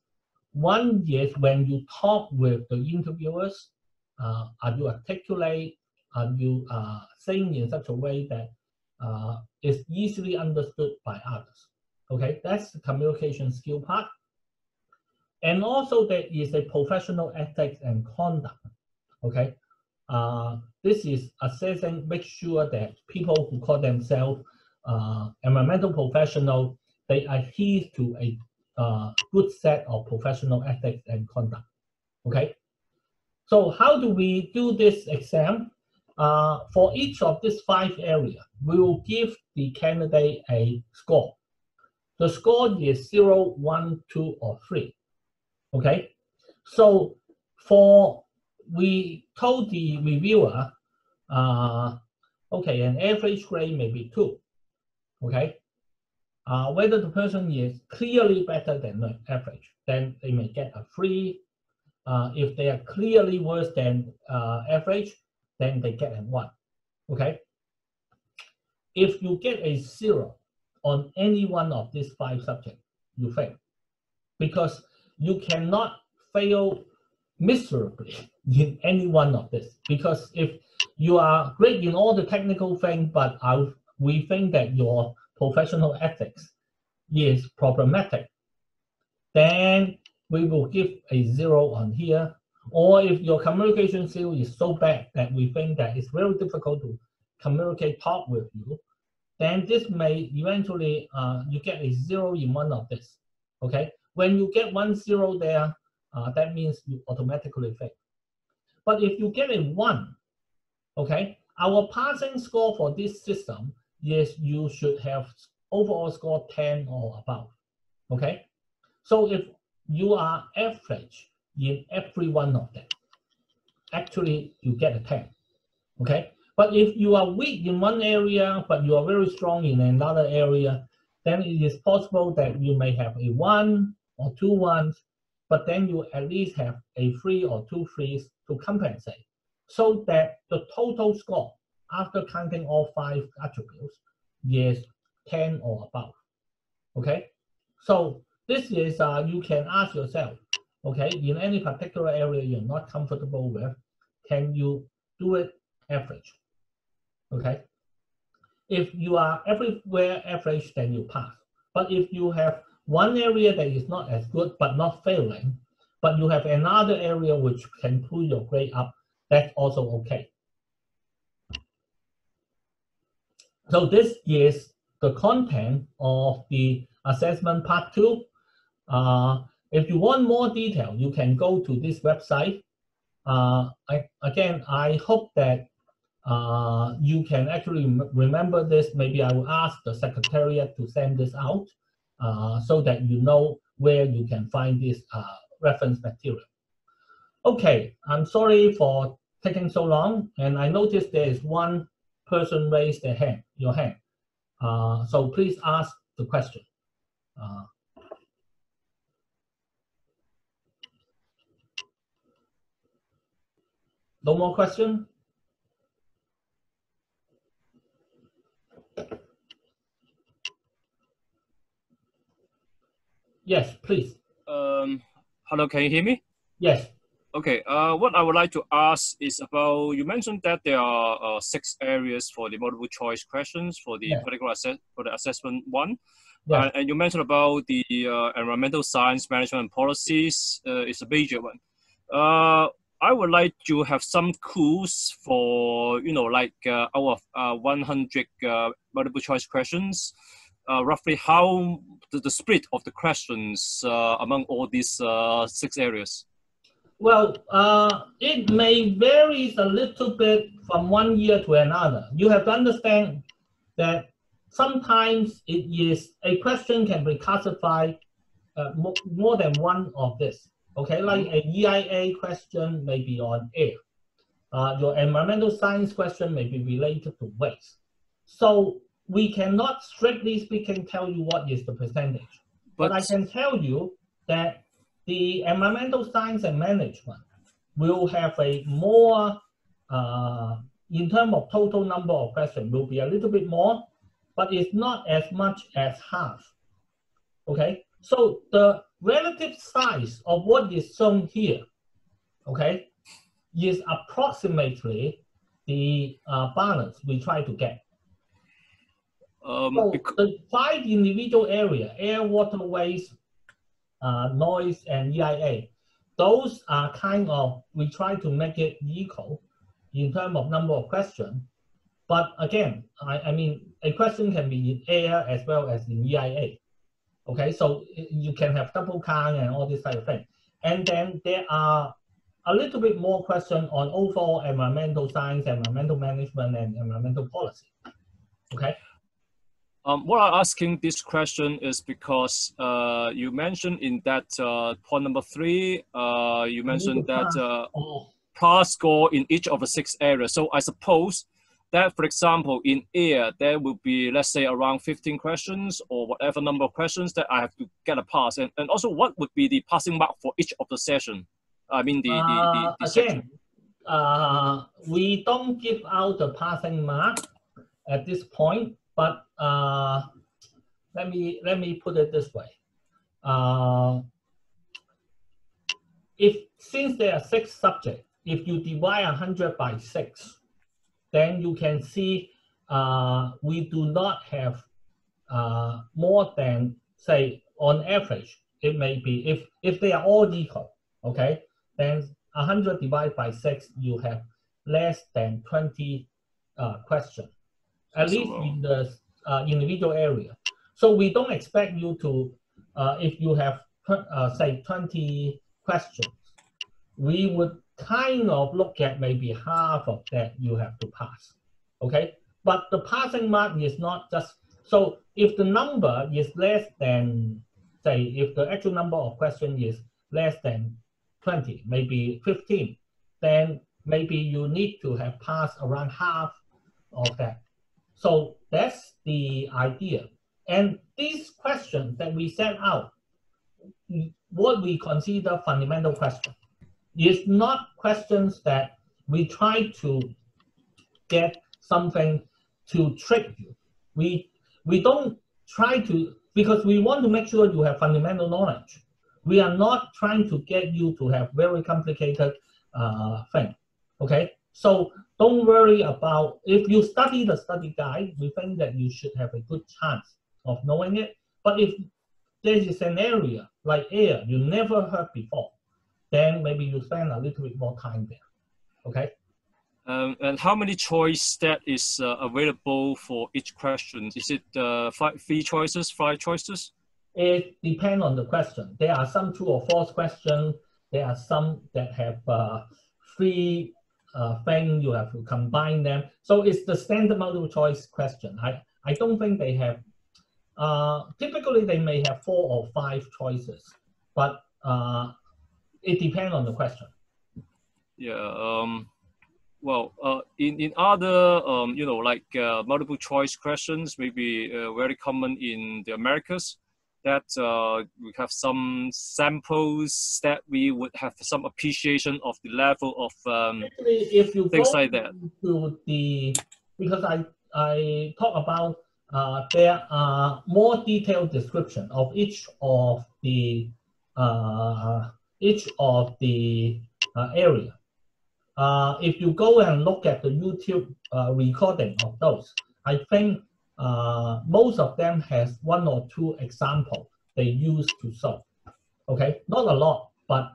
One is when you talk with the interviewers, are you articulate, are you saying in such a way that is easily understood by others. Okay, that's the communication skill part. And also there is a professional ethics and conduct. Okay, this is assessing, make sure that people who call themselves environmental professional, they adhere to a good set of professional ethics and conduct. Okay, so how do we do this exam? For each of these 5 areas, we will give the candidate a score. The score is 0, 1, 2, or 3. Okay, so we told the reviewer, okay, an average grade may be 2. Okay, whether the person is clearly better than the average, then they may get a 3. If they are clearly worse than average, then they get a 1. Okay, if you get a 0 on any one of these 5 subjects, you fail, because you cannot fail miserably in any one of this. Because if you are great in all the technical things, but we think that your professional ethics is problematic, then we will give a 0 on here. Or if your communication skill is so bad that we think that it's very difficult to communicate, talk with you, then this may eventually, you get a 0 in one of this. Okay, when you get 1 0 there, that means you automatically fail. But if you get a 1, okay, our passing score for this system is you should have overall score 10 or above. Okay, so if you are average in every one of them, actually you get a 10. Okay, but if you are weak in one area but you are very strong in another area, then it is possible that you may have a 1 or 2 1s, but then you at least have a 3 or 2 3s to compensate, so that the total score after counting all 5 attributes is 10 or above. Okay, so this is, you can ask yourself, okay, in any particular area you're not comfortable with, can you do it average? Okay, if you are everywhere average, then you pass. But if you have one area that is not as good but not failing, but you have another area which can pull your grade up, that's also okay. So this is the content of the assessment part 2. If you want more detail, you can go to this website. Again, I hope that you can actually remember this. Maybe I will ask the secretariat to send this out so that you know where you can find this reference material. Okay, I'm sorry for taking so long, and I noticed there is one person raised your hand. So please ask the question. No more question? Yes, please. Hello, can you hear me? Yes. Okay, what I would like to ask is about, you mentioned that there are 6 areas for the multiple choice questions for the particular assessment one. Yes. And you mentioned about the environmental science management and policies is a major one. I would like to have some clues for, like out of 100 multiple choice questions, roughly how the split of the questions among all these 6 areas. Well, it may vary a little bit from one year to another. You have to understand that sometimes it is a question can be classified more than one of this. Okay, like a EIA question may be on air. Your environmental science question may be related to waste. So we cannot strictly speaking tell you what is the percentage. But I can tell you that the environmental science and management will have a more, in terms of total number of questions, will be a little bit more, but it's not as much as half. Okay, so the relative size of what is shown here, okay, is approximately the balance we try to get. So the 5 individual areas, air, water, waste, noise, and EIA, those are kind of, we try to make it equal in terms of number of questions. But again, I mean, a question can be in air as well as in EIA. Okay, so you can have double count and all this type of thing. And then there are a little bit more questions on overall environmental science, environmental management, and environmental policy. Okay. What I'm asking this question is because you mentioned in that point number 3, you mentioned that pass score in each of the 6 areas. So I suppose that, for example, in air, there will be, let's say, around 15 questions or whatever number of questions that I have to get a pass. And also, what would be the passing mark for each of the session? I mean, the again, we don't give out the passing mark at this point, but let me put it this way. Since there are 6 subjects, if you divide 100 by 6, then you can see we do not have more than, say, on average, it may be, if they are all equal, okay, then 100 divided by 6, you have less than 20 questions, at least in the individual area. So we don't expect you to, if you have, say, 20 questions, we would kind of look at maybe half of that you have to pass, okay? But the passing mark is not just, so if the number is less than, say, if the actual number of questions is less than 20, maybe 15, then maybe you need to have passed around half of that. So that's the idea. And these questions that we set out, what we consider fundamental questions, is not questions that we try to get something to trick you. We don't try to, because we want to make sure you have fundamental knowledge. We are not trying to get you to have very complicated thing, okay? So don't worry about, if you study the study guide, we think that you should have a good chance of knowing it. But if there is an area like air you never heard before, then maybe you spend a little bit more time there, okay? And how many choice that is available for each question? Is it 3 choices, 5 choices? It depends on the question. There are some true or false questions. There are some that have 3 things, you have to combine them. So it's the standard multiple choice question. I don't think they have, typically they may have 4 or 5 choices, but it depends on the question. Yeah. Well, in other, like multiple choice questions, maybe very common in the Americas. that we have some samples that we would have some appreciation of the level of Actually, if you things go like that. to the, because I talk about there are more detailed description of each of the area. If you go and look at the YouTube recording of those, I think most of them has one or two examples they use to solve. Okay, not a lot, but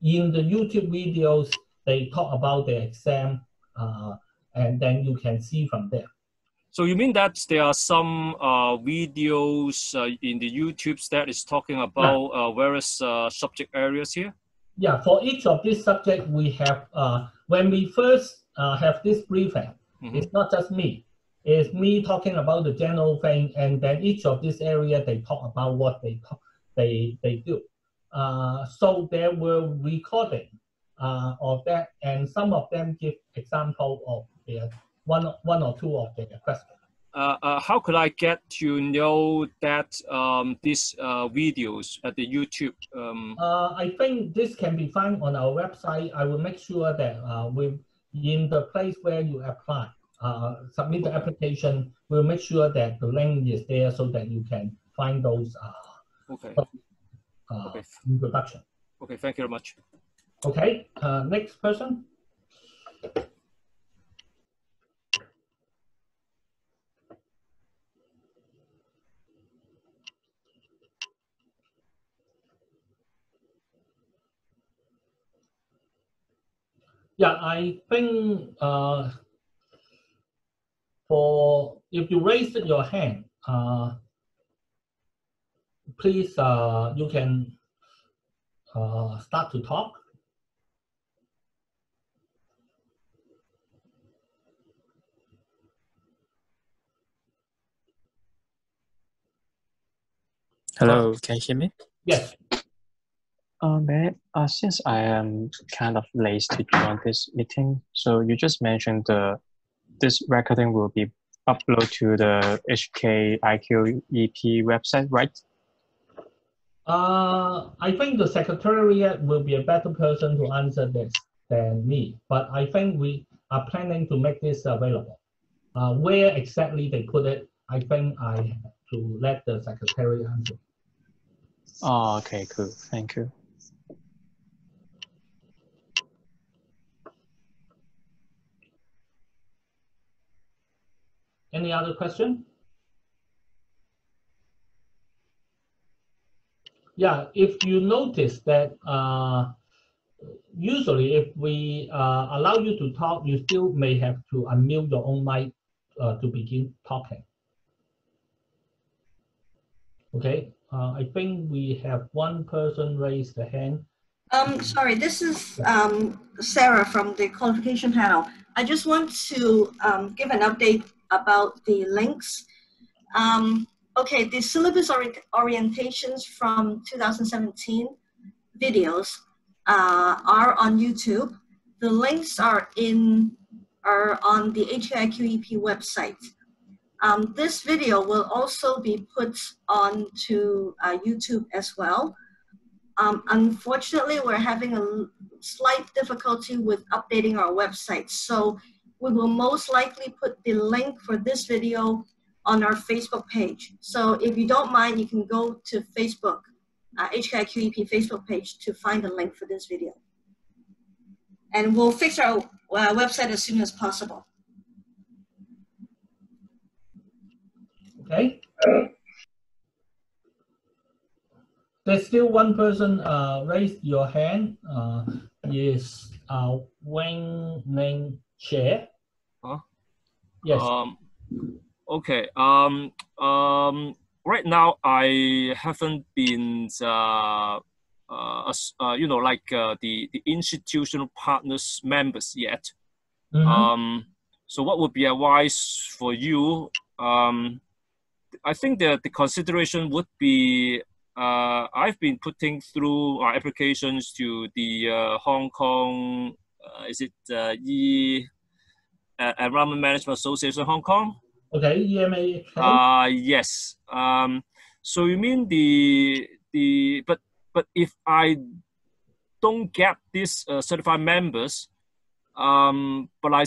in the YouTube videos, they talk about the exam, and then you can see from there. So you mean that there are some videos in the YouTubes that is talking about various subject areas here? Yeah, for each of these subjects, we have, when we first have this briefing, it's not just me. It's me talking about the general thing, and then each of this area, they talk about what they do. So there were recording of that, and some of them give example of their one or two of their questions. How could I get to know that these videos at the YouTube? I think this can be found on our website. I will make sure that in the place where you apply, submit the application, we'll make sure that the link is there so that you can find those introduction. Okay, thank you very much. Okay, next person. Yeah, I think if you raise your hand, please you can start to talk. Hello, can you hear me? Yes. Since I am kind of late to join this meeting, so you just mentioned this recording will be uploaded to the HKIQEP website, right? I think the secretariat will be a better person to answer this than me, but I think we are planning to make this available. Where exactly they put it, I think I have to let the secretary answer. Oh, okay, cool. Thank you. Any other question? Yeah, if you notice that usually if we allow you to talk, you still may have to unmute your own mic to begin talking. Okay, I think we have one person raise the hand. Sorry, this is Sarah from the qualification panel. I just want to give an update about the links. Okay, the syllabus orientations from 2017 videos are on YouTube. The links are on the HKIQEP website. This video will also be put onto YouTube as well. Unfortunately, we're having a slight difficulty with updating our website. So we will most likely put the link for this video on our Facebook page. So if you don't mind, you can go to Facebook, HKIQEP Facebook page to find the link for this video. And we'll fix our website as soon as possible. Okay. There's still one person raised your hand. Is Wang Ning Chair? Huh? Yes. Okay. Right now I haven't been you know, like the institutional partners members yet. So what would be advice for you? I think that the consideration would be I've been putting through our applications to the Hong Kong, is it Environment Management Association Hong Kong? Okay, EMA. Yes. So you mean but if I don't get these certified members, but I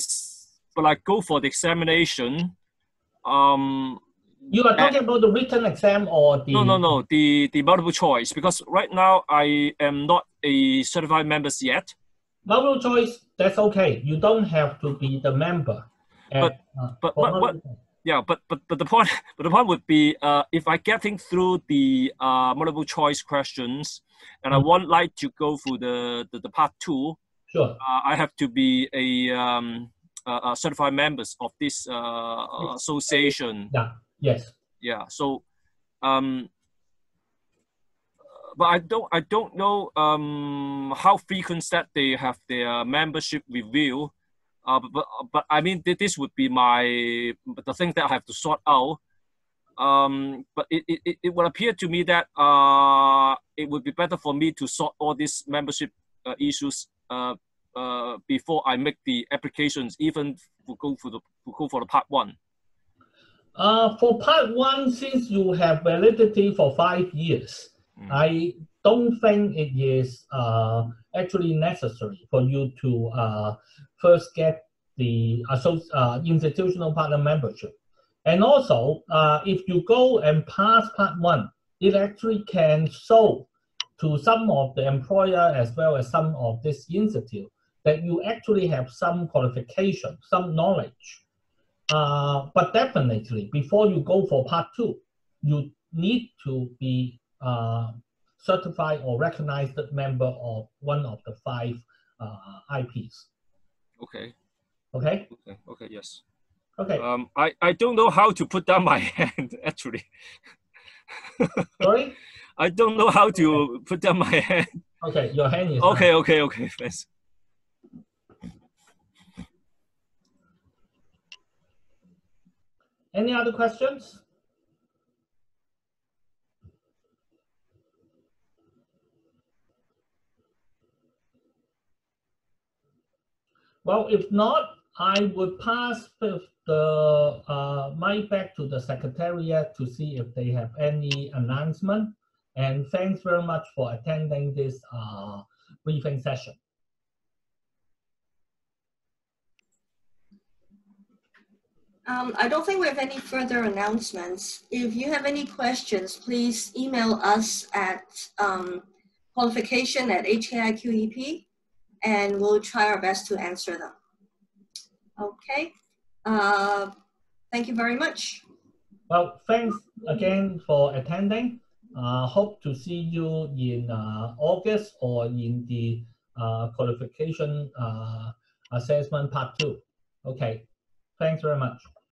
go for the examination. You are talking about the written exam or the... No, the multiple choice, because right now I am not a certified member yet. Multiple choice, that's okay. You don't have to be the member. But the point would be if I getting through the multiple choice questions and I would like to go through the part 2, sure. I have to be a certified members of this association. Yeah. Yes. Yeah. So, but I don't know how frequent that they have their membership review. But I mean, this would be the thing that I have to sort out. But it would appear to me that it would be better for me to sort all these membership issues before I make the applications, even to go for the part 1. For part 1, since you have validity for 5 years, I don't think it is actually necessary for you to first get the institutional partner membership. And also, if you go and pass part 1, it actually can show to some of the employer as well as some of this institute that you actually have some qualification, some knowledge. But definitely, before you go for part 2, you need to be certified or recognized member of one of the 5 IPs. Okay. Okay? Okay, yes. Okay. I don't know how to put down my hand, actually. Sorry? I don't know how to put down my hand. Okay, your hand is okay, down. Okay, thanks. Any other questions? Well, if not, I would pass the mic back to the Secretariat to see if they have any announcement. And thanks very much for attending this briefing session. I don't think we have any further announcements. If you have any questions, please email us at qualification@HKIQEP, and we'll try our best to answer them. Okay. Thank you very much. Well, thanks again for attending. Hope to see you in August or in the qualification assessment part 2. Okay. Thanks very much.